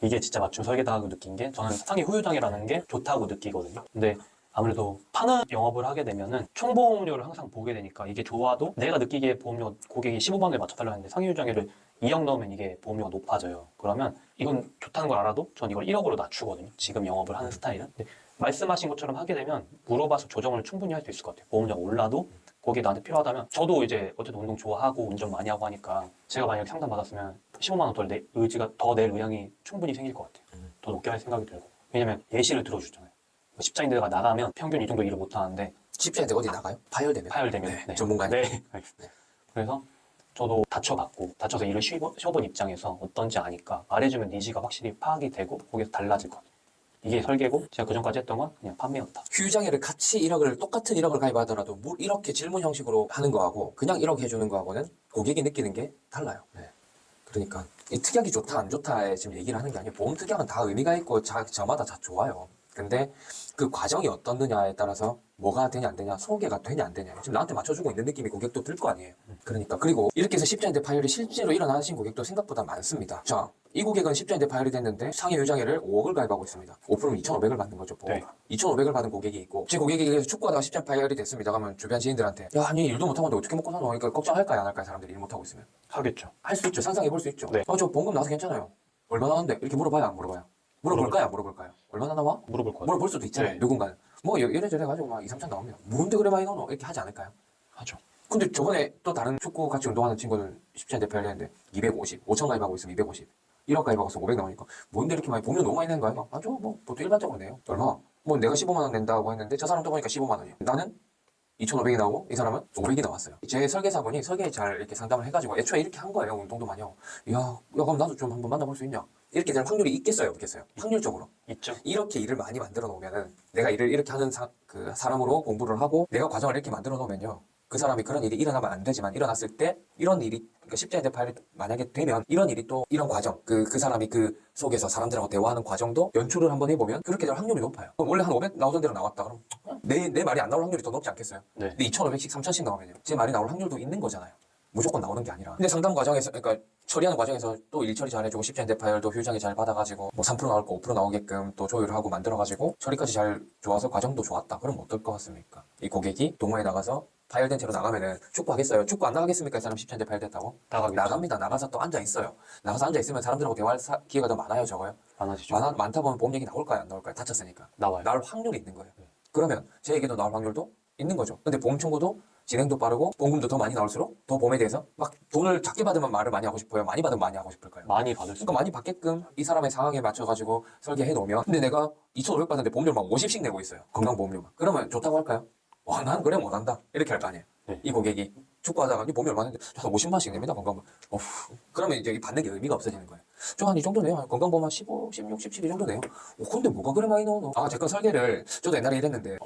B: 이게 진짜 맞춤 설계다 하고 느낀 게 저는 상해 후유장이라는 게 좋다고 느끼거든요. 근데 아무래도 파는 영업을 하게 되면은 총보험료를 항상 보게 되니까 이게 좋아도 내가 느끼기에 보험료 고객이 15만 원에 맞춰달라 했는데 상해 후유장애를 2억 넣으면 이게 보험료가 높아져요. 그러면 이건 좋다는 걸 알아도 전 이걸 1억으로 낮추거든요. 지금 영업을 하는 스타일은. 근데 말씀하신 것처럼 하게 되면 물어봐서 조정을 충분히 할 수 있을 것 같아요. 보험료가 올라도 거기에 나한테 필요하다면 저도 이제 어쨌든 운동 좋아하고 운전 많이 하고 하니까 제가 만약에 상담 받았으면 15만 원 더 의지가 더 낼 의향이 충분히 생길 것 같아요. 더 높게 할 생각이 들고. 왜냐면 예시를 들어주잖아요. 십자인대가 나가면 평균 이 정도 일을 못 하는데
A: 십자인대 어디 나가요? 파열되면
B: 파열되면
A: 네,
B: 네.
A: 전문가님.
B: 네. 알겠습니다. 그래서 저도 다쳐서 일을 쉬어본 입장에서 어떤지 아니까 말해주면 니즈가 확실히 파악이 되고 거기서 달라질 것 같아요. 이게 설계고 제가 그전까지 했던 건 그냥 판매였다.
A: 휴장에를 같이 1억을 똑같은 1억을 가입하더라도 이렇게 질문 형식으로 하는 거하고 그냥 1억 해주는 거하고는 고객이 느끼는 게 달라요. 네. 그러니까 이 특약이 좋다 안 좋다에 지금 얘기를 하는 게 아니에요. 보험 특약은 다 의미가 있고 저마다 다 좋아요. 근데 그 과정이 어떻느냐에 따라서 뭐가 되냐 안 되냐, 소개가 되냐 안 되냐 지금 나한테 맞춰주고 있는 느낌이 고객도 들 거 아니에요. 그러니까 그리고 이렇게 해서 십자인대 파열이 실제로 일어나신 고객도 생각보다 많습니다. 자, 이 고객은 십자인대 파열이 됐는데 상해 유장애를 5억을 가입하고 있습니다. 5%면 2,500을 받는 거죠. 보험.
B: 네.
A: 2,500을 받은 고객이 있고 제 고객이 축구하다가 십자인대 파열이 됐습니다. 그러면 주변 지인들한테 야, 아니 일도 못하고 있는데 어떻게 먹고 사노? 그러니까 걱정할까요 안 할까요? 사람들이 일 못하고 있으면
B: 하겠죠.
A: 할 수 있죠. 상상해 볼 수 있죠.
B: 네.
A: 저 보험금 나와서 괜찮아요. 얼마나 나는데 이렇게 물어봐요 안 물어봐요? 물어볼까요 안 물어볼까요? 얼마나 나와?
B: 물어볼 거예요.
A: 물어볼 수도 있잖아요.
B: 네.
A: 누군가는 뭐 이래저래 가지고 막 2, 3천 나옵니다. 뭔데 그래 많이 넣어? 이렇게 하지 않을까요?
B: 하죠.
A: 근데 저번에 또 다른 축구 같이 운동하는 친구는 십자인대 파열이 했는데 250, 5천 가입하고 있으면 250, 1억 가입하고 있으면 500 나오니까 뭔데 이렇게 많이 보면 너무 많이 내는 거야? 막 아주 뭐 보통 일반적으로 내요. 얼마? 뭐 내가 15만 원 낸다고 했는데 저 사람도 보니까 15만 원이에요. 나는 2,500이 나오고 이 사람은 500이 나왔어요. 제 설계사분이 설계 잘 이렇게 상담을 해가지고 애초에 이렇게 한 거예요. 운동도 많이 하고. 야, 그럼 나도 좀 한번 만나볼 수 있냐? 이렇게 될 확률이 있겠어요, 없겠어요? 확률적으로.
B: 있죠.
A: 이렇게 일을 많이 만들어 놓으면은 내가 일을 이렇게 하는 그 사람으로 공부를 하고 내가 과정을 이렇게 만들어 놓으면요. 그 사람이 그런 일이 일어나면 안 되지만 일어났을 때 이런 일이 그러니까 십자인대 파열이 만약에 되면 이런 일이 또 이런 과정 그 사람이 그 속에서 사람들하고 대화하는 과정도 연출을 한번 해보면 그렇게 될 확률이 높아요. 원래 한 500 나오던 대로 나왔다 그럼 내 말이 안 나올 확률이 더 높지 않겠어요?
B: 네.
A: 근데 2,500씩 3,000씩 나오면요. 제 말이 나올 확률도 있는 거잖아요. 무조건 나오는 게 아니라. 근데 상담 과정에서 그러니까 처리하는 과정에서 또 일 처리 잘해주고 십자인대 파열도 휴장이 잘 받아가지고 뭐 3% 나올 거 5% 나오게끔 또 조율을 하고 만들어가지고 처리까지 잘 좋아서 과정도 좋았다. 그럼 어떨 것 같습니까? 이 고객이 동호회 나가서 파열된 채로 나가면은 축구하겠어요? 축구 안 나가겠습니까? 이 사람 십자인대 파열됐다고?
B: 나가겠죠.
A: 나갑니다. 나가서 또 앉아 있어요. 나가서 앉아 있으면 사람들하고 대화할 기회가 더 많아요, 적어요?
B: 많아지죠.
A: 많다 보면 보험 얘기 나올까요? 안 나올까요? 다쳤으니까.
B: 나와요.
A: 나올 확률이 있는 거예요. 그러면 제 얘기도 나올 확률도 있는 거죠. 근데 보험 청구도 진행도 빠르고 보험금도 더 많이 나올수록 더 보험에 대해서 막 돈을 작게 받으면 말을 많이 하고 싶어요. 많이 받으면 많이 하고 싶을까요?
B: 많이 받을 수
A: 그러니까 많이 받게끔 이 사람의 상황에 맞춰가지고 설계해 놓으면 근데 내가 2,500 받는데 보험료를 막 50씩 내고 있어요. 건강보험료만. 그러면 좋다고 할까요? 와, 난 그래 못한다. 이렇게 할 거 아니에요.
B: 네.
A: 이 고객이 축구하다가 이 보험료 얼마인데 저한 50만씩 냅니다. 건강보험. 그러면 이제 받는 게 의미가 없어지는 거예요. 저 한 이 정도 내요. 건강보험 한 15, 16, 17 이 정도 내요. 근데 뭐가 그래 많이 넣어? 아, 제 거 설계를 저도 옛날에 이랬는데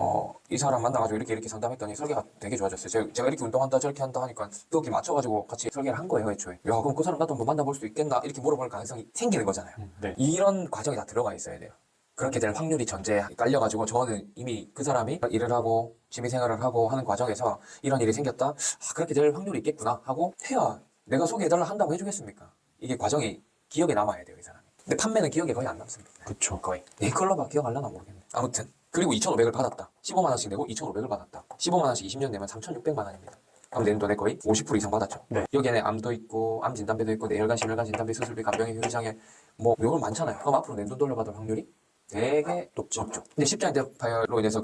A: 이 사람 만나가지고 이렇게 상담했더니 설계가 되게 좋아졌어요. 제가 이렇게 운동한다 저렇게 한다 하니까 여기 맞춰가지고 같이 설계를 한 거예요. 애초에. 야, 그럼 그 사람 나도 한번 만나볼 수 있겠나? 이렇게 물어볼 가능성이 생기는 거잖아요.
B: 네.
A: 이런 과정이 다 들어가 있어야 돼요. 그렇게 될 확률이 전제에 깔려가지고 저는 이미 그 사람이 일을 하고 취미생활을 하고 하는 과정에서 이런 일이 생겼다. 아, 그렇게 될 확률이 있겠구나 하고 해야 내가 소개해달라 한다고 해주겠습니까? 이게 과정이 기억에 남아야 돼요, 이 사람이. 근데 판매는 기억에 거의 안 남습니다.
B: 그쵸.
A: 거의. 내 걸로 봐 기억하려나 모르겠네. 아무튼 그리고 2,500을 받았다. 15만 원씩 내고 2,500을 받았다. 15만 원씩 20년 내면 3,600만 원입니다. 그럼 내는 돈의 거의 50% 이상 받았죠.
B: 네.
A: 여기에는 암도 있고 암 진단비도 있고 뇌혈관, 심혈관 진단비, 수술비, 간병인, 휴지장애 뭐 이런 많잖아요. 그럼 앞으로 낸 돈 돌려받을 확률이 되게 높죠. 근데 십자인대 파열로 인해서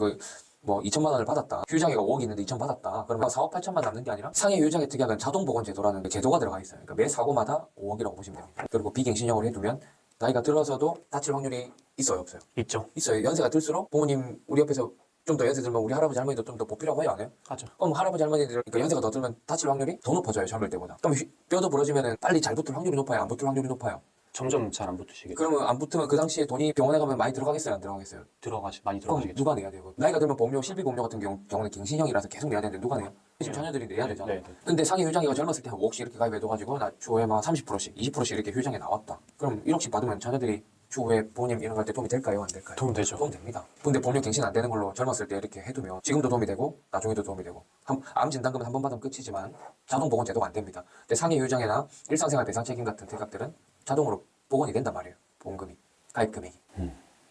A: 뭐 2천만 원을 받았다. 휴장애가 5억 있는데 2천 받았다. 그러면 4억 8천만 남는 게 아니라 상해 휴장애 특약은 자동보건제도라는 제도가 들어가 있어요. 그러니까 매 사고마다 5억이라고 보시면 됩니다. 그리고 비갱신형으로 해두면 나이가 들어서도 다칠 확률이 있어요, 없어요?
B: 있죠.
A: 있어요. 연세가 들수록 부모님 우리 옆에서 좀 더 연세 들면 우리 할아버지 할머니도 좀 더 보필하고 해요, 안 해요?
B: 하죠.
A: 그럼 할아버지 할머니들 그러니까 연세가 더 들면 다칠 확률이 더 높아져요, 젊을 때보다. 그럼 뼈도 부러지면 빨리 잘 붙을 확률이 높아요, 안 붙을 확률이 높아요?
B: 점점 잘 안 붙으시겠죠.
A: 그러면 안 붙으면 그 당시에 돈이 병원에 가면 많이 들어가겠어요, 안 들어가겠어요?
B: 많이
A: 그럼
B: 들어가시겠죠.
A: 누가 내야 돼요? 나이가 들면 보험료, 실비보험료 같은 경우는 갱신형이라서 계속 내야 되는데 누가 내요? 지금 자녀들이 내야 되잖아요.
B: 네.
A: 근데 상해 휴장이가 젊었을 때 한 5억씩 이렇게 가입해둬가지고 나 추후에 막 30%씩, 20%씩 이렇게 휴장에 나왔다. 그럼 1억씩 받으면 자녀들이 추후에 부모님 이런 거 할 때 도움이 될까요? 안 될까요?
B: 도움 되죠.
A: 도움 됩니다. 근데 보험료 갱신 안 되는 걸로 젊었을 때 이렇게 해두면 지금도 도움이 되고 나중에도 도움이 되고 암 진단금은 한 번 받으면 끝이지만 자동보건제도가 안 됩니다. 근데 상해 휴장이나 일상생활 배상 책임 같은 대각들은 자동으로 복원이 된단 말이에요. 보험금이, 가입 금액이.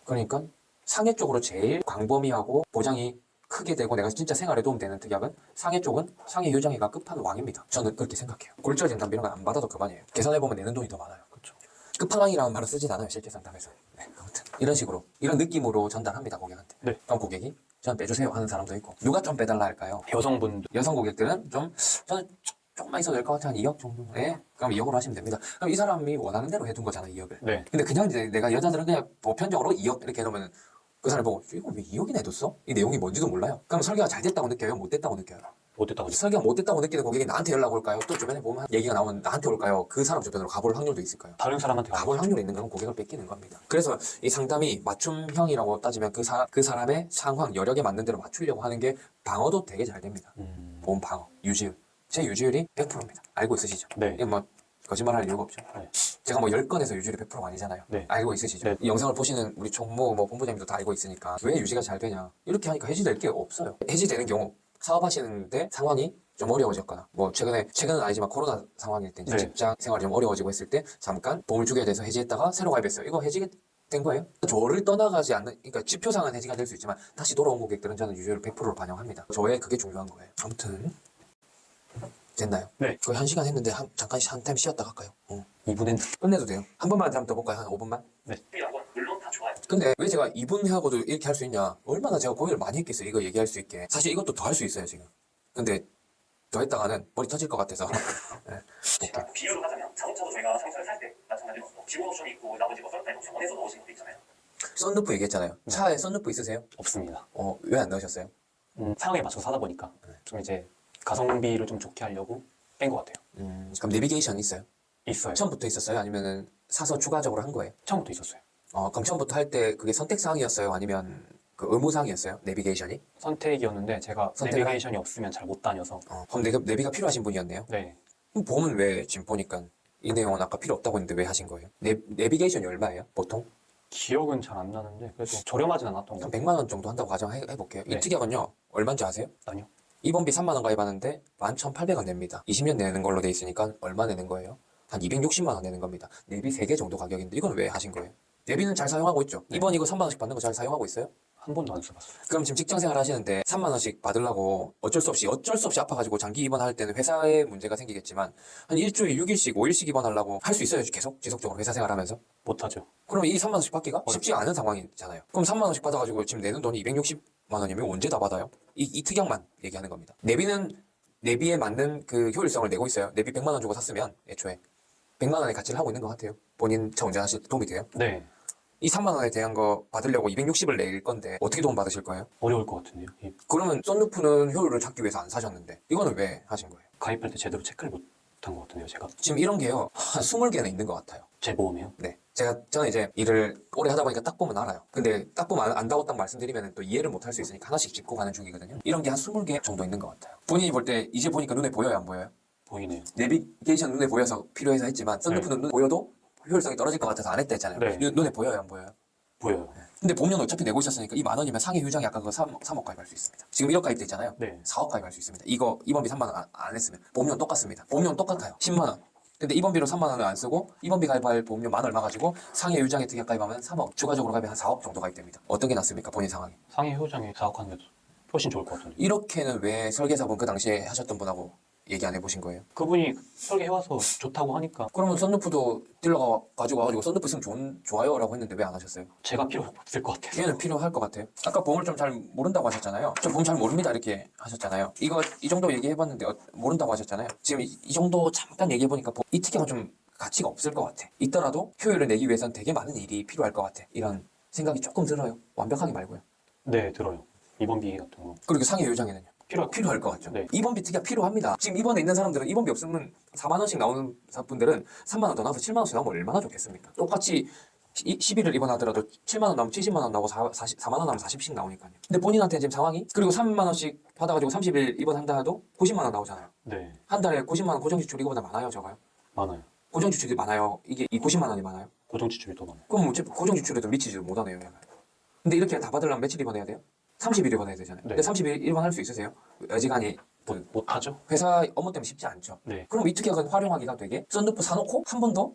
A: 그러니까 상해 쪽으로 제일 광범위하고 보장이 크게 되고 내가 진짜 생활에 도움되는 특약은 상해 쪽은 상해 휴장애가 끝판왕입니다. 저는 그렇게 생각해요. 골절 진단비 이런 건 안 받아도 그만이에요. 계산해보면 내는 돈이 더 많아요. 그렇죠. 끝판왕이라는 말을 쓰진 않아요. 실제 상담에서. 네, 아무튼 이런 식으로 이런 느낌으로 전달합니다. 고객한테.
B: 네.
A: 그럼 고객이 전 빼주세요 하는 사람도 있고 누가 좀 빼달라 할까요?
B: 여성분들
A: 여성 고객들은 저는 조금만 있어도 될 것 같아 한 2억 정도. 네. 그럼 2억으로 하시면 됩니다. 그럼 이 사람이 원하는 대로 해둔 거잖아 2억을.
B: 네.
A: 근데 그냥 이제 내가 여자들은 그냥 보편적으로 2억 이렇게 해놓으면 그 사람이 보고 이거 왜 2억이나 해뒀어? 이 내용이 뭔지도 몰라요. 그럼 설계가 잘 됐다고 느껴요? 못 됐다고 느껴요?
B: 못했다고.
A: 설계가 못됐다고 느끼는 고객이 나한테 연락 올까요? 또 주변에 보면 얘기가 나오면 나한테 올까요? 그 사람 주변으로 가볼 확률도 있을까요?
B: 다른 사람한테
A: 가볼 확률이 있는 건 고객을 뺏기는 겁니다. 그래서 이 상담이 맞춤형이라고 따지면 그 사람의 상황, 여력에 맞는 대로 맞추려고 하는 게 방어도 되게 잘 됩니다. 보험 방어, 유지율. 제 유지율이 100%입니다. 알고 있으시죠?
B: 네.
A: 이거 뭐 거짓말할 이유가 없죠.
B: 네.
A: 제가 뭐 10건에서 유지율이 100%가 아니잖아요.
B: 네.
A: 알고 있으시죠?
B: 네.
A: 이 영상을 보시는 우리 총무 뭐 본부장님도 다 알고 있으니까 왜 유지가 잘 되냐? 이렇게 하니까 해지될 게 없어요. 해지되는 경우 사업하시는데 상황이 좀 어려워졌거나 뭐 최근은 아니지만 코로나 상황일 때 이제
B: 네.
A: 직장 생활이 좀 어려워지고 했을 때 잠깐 보험을 주게 돼서 해지했다가 새로 가입했어요. 이거 해지가 된 거예요? 조를 떠나가지 않는, 그러니까 지표상은 해지가 될 수 있지만 다시 돌아온 고객들은 저는 유지율 100%를 반영합니다. 저의 그게 중요한 거예요. 아무튼 됐나요?
B: 네.
A: 거의 1시간 했는데 잠깐 한 타임 쉬었다 갈까요?
B: 2분 했는데.
A: 끝내도 돼요. 한 번만 한번 더 볼까요? 한 5분만?
C: 이런 건 물론 다 좋아요.
A: 근데 왜 제가 2분 하고도 이렇게 할 수 있냐? 얼마나 제가 고민을 많이 했겠어요. 이거 얘기할 수 있게. 사실 이것도 더 할 수 있어요, 지금. 근데 더 했다가는 머리 터질 것 같아서. 네.
C: 제가 비유를 하자면 자동차도 저희가 자동차를 살 때 마찬가지로 기본 옵션이 있고 나머지 뭐 썰다이 옵션 원해서 넣으시는 것도 있잖아요.
A: 썬루프 얘기했잖아요. 차에 썬루프 있으세요?
B: 없습니다.
A: 왜 안 넣으셨어요?
B: 상황에 맞춰서 사다 보니까 좀 이제 가성비를 좀 좋게 하려고 뺀 것 같아요.
A: 그럼 내비게이션 있어요?
B: 있어요.
A: 처음부터 있었어요? 아니면은 사서 추가적으로 한 거예요?
B: 처음부터 있었어요.
A: 그럼 처음부터 할 때 그게 선택사항이었어요? 아니면 그 의무사항이었어요? 내비게이션이?
B: 선택이었는데 제가
A: 선택을
B: 내비게이션이 없으면 잘 못 다녀서.
A: 그럼 내비가 필요하신 분이었네요?
B: 네.
A: 그럼 보험은 왜 지금 보니까 이 내용은 아까 필요 없다고 했는데 왜 하신 거예요? 내비게이션이 얼마예요? 보통?
B: 기억은 잘 안 나는데 그래도 저렴하진 않았던 것
A: 한
B: 같아요.
A: 100만 원 정도 한다고 가정해볼게요. 이
B: 네.
A: 특약은요, 얼마인지 아세요?
B: 아니요.
A: 입원비 3만 원 가입하는데 11,800원 냅니다. 20년 내는 걸로 돼 있으니까 얼마 내는 거예요? 한 260만 원 내는 겁니다. 내비 3개 정도 가격인데 이건 왜 하신 거예요? 내비는 잘 사용하고 있죠?
B: 네.
A: 이번 이거 3만 원씩 받는 거 잘 사용하고 있어요?
B: 한 번도 안 써봤어요.
A: 그럼 지금 직장 생활 하시는데 3만 원씩 받으려고 어쩔 수 없이 아파가지고 장기 입원할 때는 회사에 문제가 생기겠지만 한 일주일에 6일씩 5일씩 입원하려고 할 수 있어요? 계속 지속적으로 회사 생활하면서?
B: 못하죠.
A: 그럼 이 3만 원씩 받기가 쉽지 않은 상황이잖아요. 그럼 3만 원씩 받아가지고 지금 내는 돈이 260만 원이면 언제 다 받아요? 이 특약만 얘기하는 겁니다. 내비에 맞는 그 효율성을 내고 있어요. 내비 100만 원 주고 샀으면 애초에 100만 원의 가치를 하고 있는 것 같아요. 본인 차 운전하실 때 도움이 돼요?
B: 네.
A: 이 3만 원에 대한 거 받으려고 260을 낼 건데 어떻게 도움 받으실 거예요?
B: 어려울 것 같은데요.
A: 그러면 썬루프는 효율을 찾기 위해서 안 사셨는데 이거는 왜 하신 거예요?
B: 가입할 때 제대로 체크를 못한 것 같은데요. 제가.
A: 지금 이런 게요 한 20개는 있는 것 같아요.
B: 제 보험이요.
A: 네. 저는 이제 일을 오래 하다 보니까 딱 보면 알아요. 근데 딱 보면 안다고 딱 말씀드리면 또 이해를 못 할 수 있으니까 하나씩 짚고 가는 중이거든요. 이런 게 한 20개 정도 있는 것 같아요. 본인이 볼 때 이제 보니까 눈에 보여요, 안 보여요?
B: 보이네요.
A: 내비게이션 눈에 보여서 필요해서 했지만 썬루프는 눈에 보여도 효율성이 떨어질 것 같아서 안 했다 했잖아요.
B: 네.
A: 눈에 보여요, 안 보여요?
B: 보여요.
A: 근데 보험료는 어차피 내고 있었으니까 이 10,000원이면 상해 유장이 아까 그거 3억 가입할 수 있습니다. 지금 1억 가입돼 있잖아요.
B: 네.
A: 4억 가입할 수 있습니다. 이거 입원비 3만 원 안 했으면 보험료는 똑같습니다. 보험료는 똑같아요. 10만 원. 근데 입원비로 3만 원을 안 쓰고 입원비 가입할 보험료 만 얼마 가지고 상해 유장에 특약 가입하면 3억, 추가적으로 가입하면 한 4억 정도 가입됩니다. 어떤 게 낫습니까? 본인 상황이.
B: 상해 효장에 사업하는 게 훨씬 좋을 것 같은데.
A: 이렇게는 왜 설계사분 그 당시에 하셨던 분하고 얘기 안 해보신 거예요?
B: 그분이 설계해와서 좋다고 하니까
A: 그러면 썬루프도 딜러가 가지고 와가지고 썬루프 있으면 좋아요라고 했는데 왜 안 하셨어요?
B: 제가 필요 없을 것 같아요.
A: 얘는 필요할 것 같아요. 아까 보험을 좀 잘 모른다고 하셨잖아요. 저 보험 잘 모릅니다 이렇게 하셨잖아요. 이 정도 얘기해봤는데 모른다고 하셨잖아요. 지금 이 정도 잠깐 얘기해보니까 이 특약은 좀 가치가 없을 것 같아. 있더라도 효율을 내기 위해서는 되게 많은 일이 필요할 것 같아. 이런 생각이 조금 들어요. 완벽하게 말고요.
B: 네, 들어요. 입원비 같은 거
A: 그리고 상해 요장에는요. 필요할 것 같죠.
B: 네.
A: 입원비 특약 필요합니다. 지금 입원에 있는 사람들은 입원비 없으면 4만 원씩 나오는 분들은 3만 원 더 나와서 7만 원씩 나오면 얼마나 좋겠습니까? 똑같이 10일을 입원하더라도 7만 원 나오면 70만 원 나오고 4만 원 나오면 40씩 나오니까요. 근데 본인한테 지금 상황이 그리고 3만 원씩 받아가지고 30일 입원한다 해도 90만 원 나오잖아요.
B: 네,
A: 한 달에 90만 원 고정 지출 이거보다 많아요, 적어요?
B: 많아요.
A: 고정 지출이 많아요. 이게 이 90만 원이 많아요.
B: 고정 지출이 더 많아요.
A: 그럼 어차피 고정 지출에도 미치지도 못하네요. 얘가. 근데 이렇게 다 받으려면 며칠 입원해야 돼요? 30일 입원해야 되잖아요.
B: 네.
A: 근데 30일 입원할 수 있으세요? 여지간히
B: 못하죠?
A: 회사 업무 때문에 쉽지 않죠.
B: 네,
A: 그럼 이 특약은 활용하기가 되게 썬루프 사놓고 한 번 더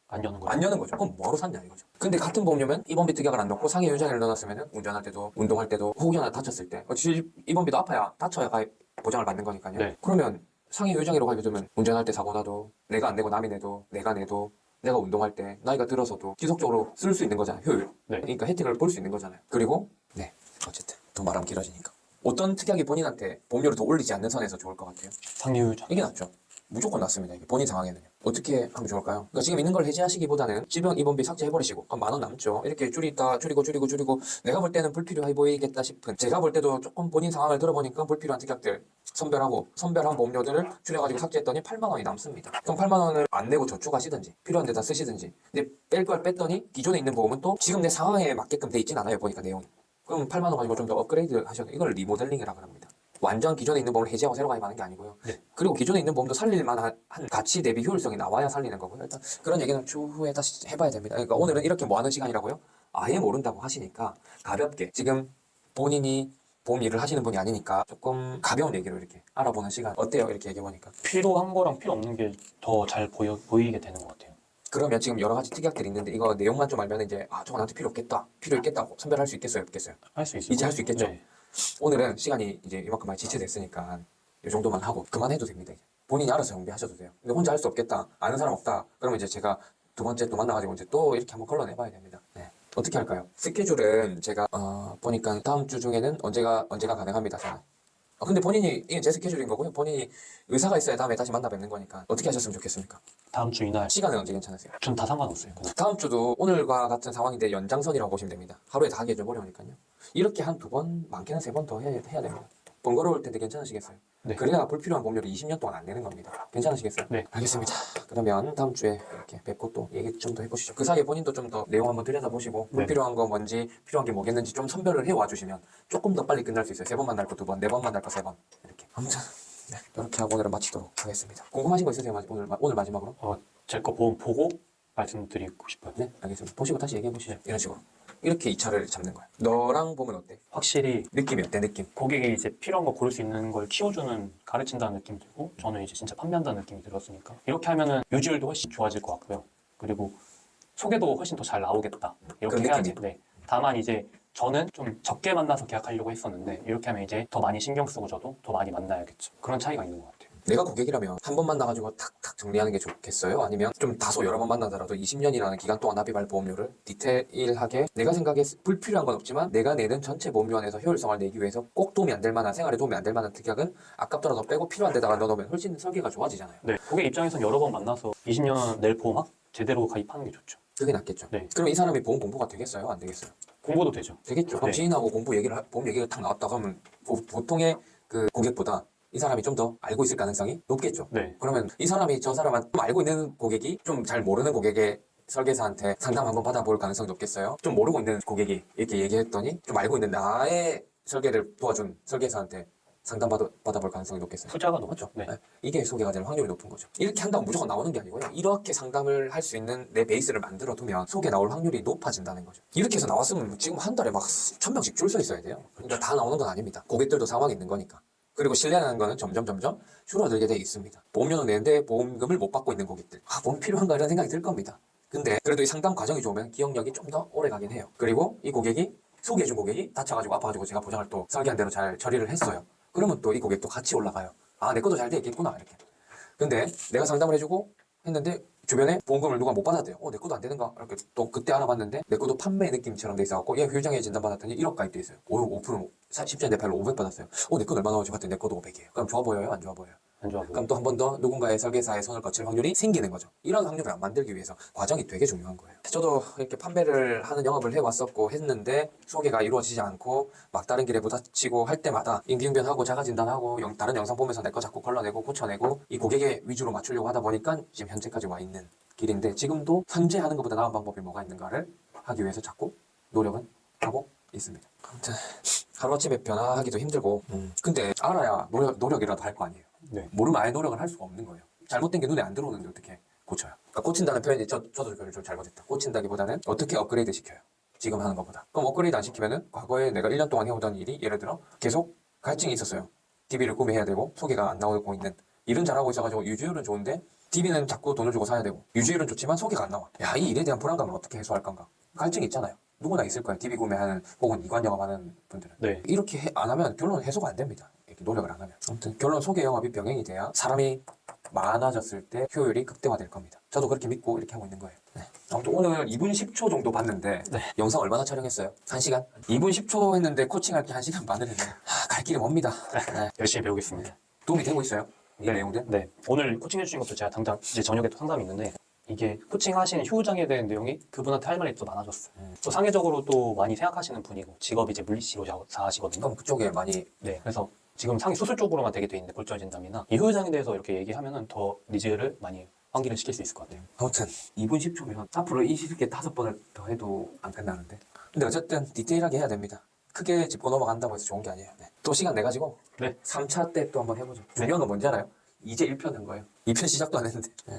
A: 안
B: 안 여는 거죠.
A: 여는 거죠. 그럼 뭐로 샀냐 이거죠. 근데 같은 보험료면 입원비 특약을 안 넣고 상해 유장을 넣어놨으면 운전할 때도 운동할 때도 혹여나 다쳤을 때 입원비도 아파야 다쳐야 가입 보장을 받는 거니까요.
B: 네.
A: 그러면 상해 유장으로 가입해두면 운전할 때 사고 나도 내가 안 내고 남이 내도 내가 내도 내가 운동할 때 나이가 들어서도 지속적으로 쓸 수 있는 거잖아요. 효율.
B: 네.
A: 그러니까 혜택을 볼 수 있는 거잖아요. 그리고 네 어쨌든 더 말하면 길어지니까 어떤 특약이 본인한테 보험료를 더 올리지 않는 선에서 좋을 것 같아요.
B: 상해 효장.
A: 이게 낫죠. 무조건 낫습니다. 이게 본인 상황에는요. 어떻게 하면 좋을까요? 그러니까 지금 있는 걸 해지하시기보다는 지병 입원비 삭제해버리시고 한 10,000원 남죠. 이렇게 줄이고 내가 볼 때는 불필요해 보이겠다 싶은, 제가 볼 때도 조금 본인 상황을 들어보니까 불필요한 특약들 선별한 보험료들을 줄여가지고 삭제했더니 80,000원이 남습니다. 그럼 80,000원을 안 내고 저축하시든지 필요한 데다 쓰시든지. 근데 뺄 걸 뺐더니 기존에 있는 보험은 또 지금 내 상황에 맞게끔 돼 있진 않아요. 보니까 내용이. 그럼 80,000원 가지고 좀 더 업그레이드 하셔도, 이걸 리모델링이라고 합니다. 완전 기존에 있는 보험을 해지하고 새로 가입하는 게 아니고요.
B: 네.
A: 그리고 기존에 있는 보험도 살릴 만한 가치 대비 효율성이 나와야 살리는 거고요. 일단 그런 얘기는 추후에 다시 해봐야 됩니다. 그러니까 오늘은 이렇게 뭐 하는 시간이라고요? 아예 모른다고 하시니까 가볍게, 지금 본인이 보험 일을 하시는 분이 아니니까 조금 가벼운 얘기로 이렇게 알아보는 시간 어때요? 이렇게 얘기해보니까.
B: 필요한 거랑 필요 없는 게 더 잘 보이게 되는 것 같아요.
A: 그러면 지금 여러 가지 특약들이 있는데 이거 내용만 좀 알면 이제 저거 나한테 필요 없겠다, 필요 있겠다고 선별할 수 있겠어요? 없겠어요?
B: 할 수 있어요.
A: 이제 할 수 있겠죠?
B: 네.
A: 오늘은 시간이 이제 이만큼 많이 지체됐으니까 이 정도만 하고 그만해도 됩니다. 이제 본인이 알아서 정비하셔도 돼요. 근데 혼자 할 수 없겠다, 아는 사람 없다, 그러면 이제 제가 두 번째 또 만나가지고 이제 또 이렇게 한번 걸러내봐야 됩니다. 네. 어떻게 할까요? 스케줄은 제가 보니까 다음 주 중에는 언제가 가능합니다. 저는. 근데 본인이, 이게 제 스케줄인 거고요. 본인이 의사가 있어야 다음에 다시 만나 뵙는 거니까 어떻게 하셨으면 좋겠습니까?
B: 다음 주 이날
A: 시간은 언제 괜찮으세요?
B: 전 다 상관없어요. 그냥.
A: 다음 주도 오늘과 같은 상황인데 연장선이라고 보시면 됩니다. 하루에 다 하기 좀 어려우니까요. 이렇게 한 2번, 많게는 3번 더 해야 됩니다. 번거로울 텐데 괜찮으시겠어요?
B: 네.
A: 그래야 불필요한 보험료를 20년 동안 안 내는 겁니다. 괜찮으시겠어요?
B: 네.
A: 알겠습니다. 그러면 다음 주에 이렇게 뵙고 또 얘기 좀 더 해보시죠. 그 사이에 본인도 좀 더 내용 한번 들여다보시고
B: 네.
A: 불필요한 거 뭔지, 필요한 게 뭐겠는지 좀 선별을 해와 주시면 조금 더 빨리 끝날 수 있어요. 3번 만날 거 2번, 4번 만날 거 3번 이렇게. 아무튼 네, 이렇게 하고 오늘은 마치도록 하겠습니다. 궁금하신 거 있으세요? 오늘 마지막으로?
B: 제 거 보험 보고 말씀드리고 싶어요.
A: 네, 알겠습니다. 보시고 다시 얘기해 보시죠. 이런 식으로. 이렇게 2차를 잡는 거야. 너랑 보면 어때?
B: 확실히
A: 느낌이 어때? 느낌?
B: 고객이 이제 필요한 거 고를 수 있는 걸 키워주는, 가르친다는 느낌이 들고, 저는 이제 진짜 판매한다는 느낌이 들었으니까 이렇게 하면은 유지율도 훨씬 좋아질 것 같고요. 그리고 소개도 훨씬 더 잘 나오겠다. 이렇게
A: 그런
B: 해야지.
A: 느낌이요?
B: 네. 다만 이제 저는 좀 적게 만나서 계약하려고 했었는데 이렇게 하면 이제 더 많이 신경 쓰고 저도 더 많이 만나야겠죠. 그런 차이가 있는 것 같아요.
A: 내가 고객이라면 한 번 만나가지고 탁탁 정리하는 게 좋겠어요? 아니면 좀 다소 여러 번 만나더라도 20년이라는 기간 동안 납입할 보험료를 디테일하게, 내가 생각에 불필요한 건 없지만 내가 내는 전체 보험료 안에서 효율성을 내기 위해서 꼭 도움이 안 될 만한, 생활에 도움이 안 될 만한 특약은 아깝더라도 빼고 필요한 데다가 넣어놓으면 훨씬 설계가 좋아지잖아요.
B: 네. 고객 입장에선 여러 번 만나서 20년 낼 보험 제대로 가입하는 게 좋죠.
A: 그게 낫겠죠.
B: 네.
A: 그럼 이 사람이 보험 공부가 되겠어요? 안 되겠어요?
B: 공부도 되죠.
A: 되겠죠. 그럼
B: 네.
A: 지인하고 보험 얘기가 탁 나왔다 그러면 보통의 그 고객보다 이 사람이 좀 더 알고 있을 가능성이 높겠죠.
B: 네.
A: 그러면 이 사람이 저 사람한테 좀 알고 있는 고객이 좀 잘 모르는 고객의 설계사한테 상담 한번 받아볼 가능성이 높겠어요. 좀 모르고 있는 고객이 이렇게 얘기했더니 좀 알고 있는 나의 설계를 도와준 설계사한테 상담 받아볼 가능성이 높겠어요.
B: 후자가 높죠.
A: 맞죠?
B: 네.
A: 네. 이게 소개가 될 확률이 높은 거죠. 이렇게 한다고 무조건 나오는 게 아니고요. 이렇게 상담을 할 수 있는 내 베이스를 만들어 두면 소개 나올 확률이 높아진다는 거죠. 이렇게 해서 나왔으면 지금 한 달에 막 1,000명씩 줄 서 있어야 돼요. 그러니까 다 나오는 건 아닙니다. 고객들도 상황이 있는 거니까. 그리고 신뢰라는 거는 점점 줄어들게 돼 있습니다. 보험료는 내는데 보험금을 못 받고 있는 고객들. 보험 필요한가 이런 생각이 들 겁니다. 근데 그래도 이 상담 과정이 좋으면 기억력이 좀 더 오래 가긴 해요. 그리고 이 고객이, 소개해준 고객이 다쳐가지고 아파가지고 제가 보장을 또 설계한 대로 잘 처리를 했어요. 그러면 또 이 고객도 같이 올라가요. 내 것도 잘 돼 있겠구나 이렇게. 근데 내가 상담을 해주고 했는데 주변에 보험금을 누가 못 받았대요. 내 것도 안 되는가? 이렇게 또 그때 알아봤는데 내 것도 판매 느낌처럼 돼 있어갖고 얘 휴일장애 진단받았더니 1억 가입돼 있어요. 5% 10전 대팔로 500 받았어요. 내 건 얼마 나오지 봤더니 내 것도 500이에요. 그럼 좋아 보여요? 안 좋아 보여요?
B: 안 좋아 보여요.
A: 그럼 또 한 번 더 누군가의 설계사의 손을 거칠 확률이 생기는 거죠. 이런 확률을 안 만들기 위해서 과정이 되게 중요한 거예요. 저도 이렇게 판매를 하는 영업을 해왔었고 했는데 소개가 이루어지지 않고 막 다른 길에 부딪히고 할 때마다 임기응변하고 자가진단하고 다른 영상 보면서 내 거 자꾸 걸러내고 고쳐내고 이 고객의 위주로 맞추려고 하다 보니까 지금 현재까지 와 있는 길인데, 지금도 현재 하는 것보다 나은 방법이 뭐가 있는가를 하기 위해서 자꾸 노력은 하고 있습니다. 아무튼 하루아침에 변화하기도 힘들고 근데 알아야 노력이라도 할 거 아니에요.
B: 네.
A: 모르면 아예 노력을 할 수가 없는 거예요. 잘못된 게 눈에 안 들어오는데 어떻게 고쳐요? 그러니까 고친다는 표현이 저도 그걸 좀 잘못했다. 고친다기보다는 어떻게 업그레이드 시켜요? 지금 하는 것보다. 그럼 업그레이드 안 시키면은 과거에 내가 1년 동안 해오던 일이, 예를 들어 계속 갈증이 있었어요. DB를 구매해야 되고 소개가 안 나오고 있는, 일은 잘하고 있어가지고 유지율은 좋은데 DB는 자꾸 돈을 주고 사야 되고, 유지율은 좋지만 소개가 안 나와. 이 일에 대한 불안감을 어떻게 해소할 건가? 갈증이 있잖아요. 누구나 있을 거예요. DB 구매하는 혹은 이관 영업하는 분들은.
B: 네.
A: 이렇게 안 하면 결론은 해소가 안 됩니다. 이렇게 노력을 안 하면. 아무튼 결론, 소개 영업이 병행이 돼야 사람이 많아졌을 때 효율이 극대화될 겁니다. 저도 그렇게 믿고 이렇게 하고 있는 거예요. 네. 아무튼 오늘 2분 10초 정도 봤는데
B: 네.
A: 영상 얼마나 촬영했어요? 1시간? 2분 10초 했는데 코칭할 게 1시간 반을 했네. 갈 길이 멉니다. 네.
B: 열심히 배우겠습니다.
A: 도움이 되고 있어요? 이 내용들?
B: 네. 오늘 코칭 해주신 것도 제가 당장 이제 저녁에 또 상담이 있는데 이게 코칭하시는 효율장에 대한 내용이 그분한테 할 말이 또 많아졌어요. 또 상해적으로 또 많이 생각하시는 분이고 직업이 이제 물리치료사시거든요.
A: 그럼 그쪽에 많이
B: 네. 그래서 지금 상해 수술 쪽으로만 되게 돼 있는데 골절 진단이나 이 효율장에 대해서 이렇게 얘기하면은 더 니즈를 많이 환기를 시킬 수 있을 것 같아요.
A: 아무튼 2분 10초면 앞으로 이 시계 5번을 더 해도 안 끝나는데 근데 어쨌든 디테일하게 해야 됩니다. 크게 짚고 넘어간다고 해서 좋은 게 아니에요. 네. 또 시간 내가지고
B: 네.
A: 3차 때 또 한번 해보죠. 중요한 건 뭔지 알아요? 이제 1편 한 거예요. 2편 시작도 안 했는데 네.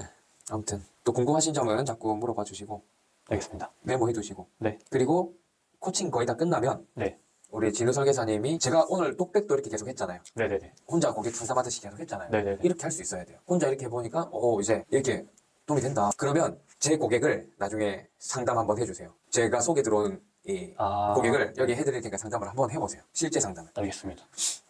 A: 아무튼 또 궁금하신 점은 자꾸 물어봐 주시고
B: 알겠습니다.
A: 메모해 두시고
B: 네.
A: 그리고 코칭 거의 다 끝나면
B: 네.
A: 우리 진우 설계사님이 제가 오늘 똑백도 이렇게 계속 했잖아요.
B: 네네네.
A: 혼자 고객 상담하듯이 계속 했잖아요.
B: 네네네.
A: 이렇게 할 수 있어야 돼요. 혼자 이렇게 해보니까 이제 이렇게 도움이 된다. 그러면 제 고객을 나중에 상담 한번 해주세요. 제가 속에 들어온 이 고객을 여기 해드릴 테니까 상담을 한번 해보세요. 실제 상담을.
B: 알겠습니다.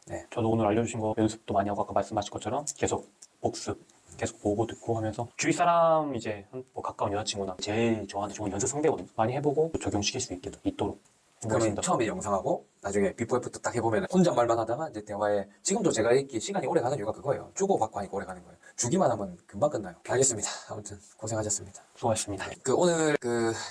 A: 네.
B: 저도 오늘 알려주신 거 연습도 많이 하고 아까 말씀하신 것처럼 계속 복습, 계속 보고 듣고 하면서 주위 사람 이제 뭐 가까운 여자친구나 제일 저한테 좋은 연습 상대거든요. 많이 해보고 적용시킬 수 있도록
A: 그러면
B: 해보겠습니다.
A: 처음에 영상하고 나중에 비포 애프터 딱 해보면 혼잣말만 하다가 이제 대화에 지금도 제가 이렇게 시간이 오래 가는 이유가 그거예요. 주고받고 하니까 오래 가는 거예요. 주기만 하면 금방 끝나요. 알겠습니다. 아무튼 고생하셨습니다.
B: 수고하셨습니다.
A: 오늘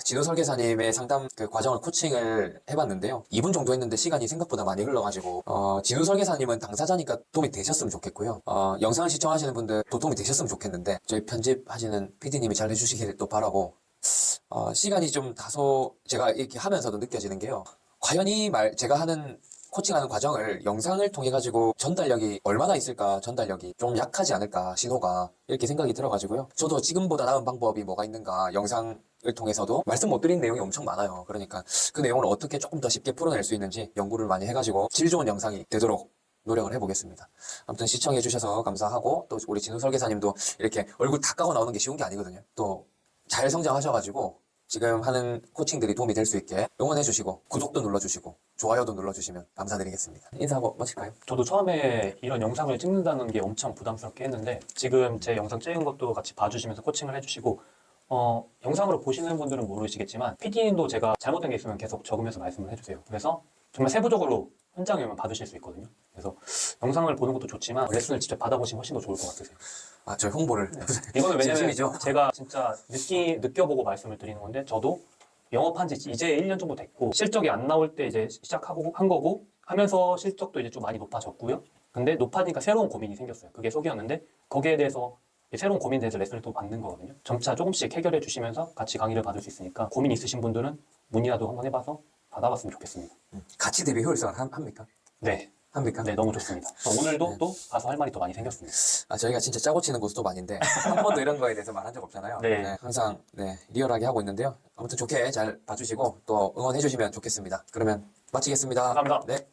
A: 진우 설계사님의 상담 과정을 코칭을 해봤는데요. 2분 정도 했는데 시간이 생각보다 많이 흘러가지고 진우 설계사님은 당사자니까 도움이 되셨으면 좋겠고요. 영상을 시청하시는 분들 도 도움이 되셨으면 좋겠는데 저희 편집하시는 PD님이 잘 해주시기를 또 바라고 시간이 좀 다소 제가 이렇게 하면서도 느껴지는 게요. 과연 제가 하는 코칭하는 과정을 영상을 통해 가지고 전달력이 얼마나 있을까, 전달력이 좀 약하지 않을까, 신호가 이렇게 생각이 들어가지고요. 저도 지금보다 나은 방법이 뭐가 있는가, 영상을 통해서도 말씀 못 드린 내용이 엄청 많아요. 그러니까 그 내용을 어떻게 조금 더 쉽게 풀어낼 수 있는지 연구를 많이 해가지고 질 좋은 영상이 되도록 노력을 해보겠습니다. 아무튼 시청해주셔서 감사하고 또 우리 진우 설계사님도 이렇게 얼굴 다 까고 나오는 게 쉬운 게 아니거든요. 또 잘 성장하셔가지고 지금 하는 코칭들이 도움이 될 수 있게 응원해주시고 구독도 눌러주시고 좋아요도 눌러주시면 감사드리겠습니다. 인사 한번 마실까요?
B: 저도 처음에 이런 영상을 찍는다는 게 엄청 부담스럽게 했는데 지금 제 영상 찍은 것도 같이 봐주시면서 코칭을 해주시고 영상으로 보시는 분들은 모르시겠지만 PD님도 제가 잘못된 게 있으면 계속 적으면서 말씀을 해주세요. 그래서 정말 세부적으로 현장에 오면 받으실 수 있거든요. 그래서 영상을 보는 것도 좋지만 레슨을 직접 받아보시면 훨씬 더 좋을 것 같으세요.
A: 저 홍보를
B: 이거는 왜냐면
A: 진심이죠?
B: 제가 진짜 느껴보고 말씀을 드리는 건데 저도 영업한 지 이제 1년 정도 됐고 실적이 안 나올 때 이제 시작하고 한 거고 하면서 실적도 이제 좀 많이 높아졌고요. 근데 높아지니까 새로운 고민이 생겼어요. 그게 속이었는데 거기에 대해서 새로운 고민에 대해서 레슨을 또 받는 거거든요. 점차 조금씩 해결해 주시면서 같이 강의를 받을 수 있으니까 고민 있으신 분들은 문의라도 한번 해봐서 받아봤으면 좋겠습니다.
A: 같이 대비 효율성을 합니까?
B: 네.
A: 합니까?
B: 네, 너무 좋습니다. 오늘도 또 가서 할 말이 더 많이 생겼습니다.
A: 저희가 진짜 짜고 치는 고수도 많은데 한 번도 이런 거에 대해서 말한 적 없잖아요.
B: 네.
A: 항상 리얼하게 하고 있는데요. 아무튼 좋게 잘 봐주시고 또 응원해 주시면 좋겠습니다. 그러면 마치겠습니다.
B: 감사합니다.
A: 네.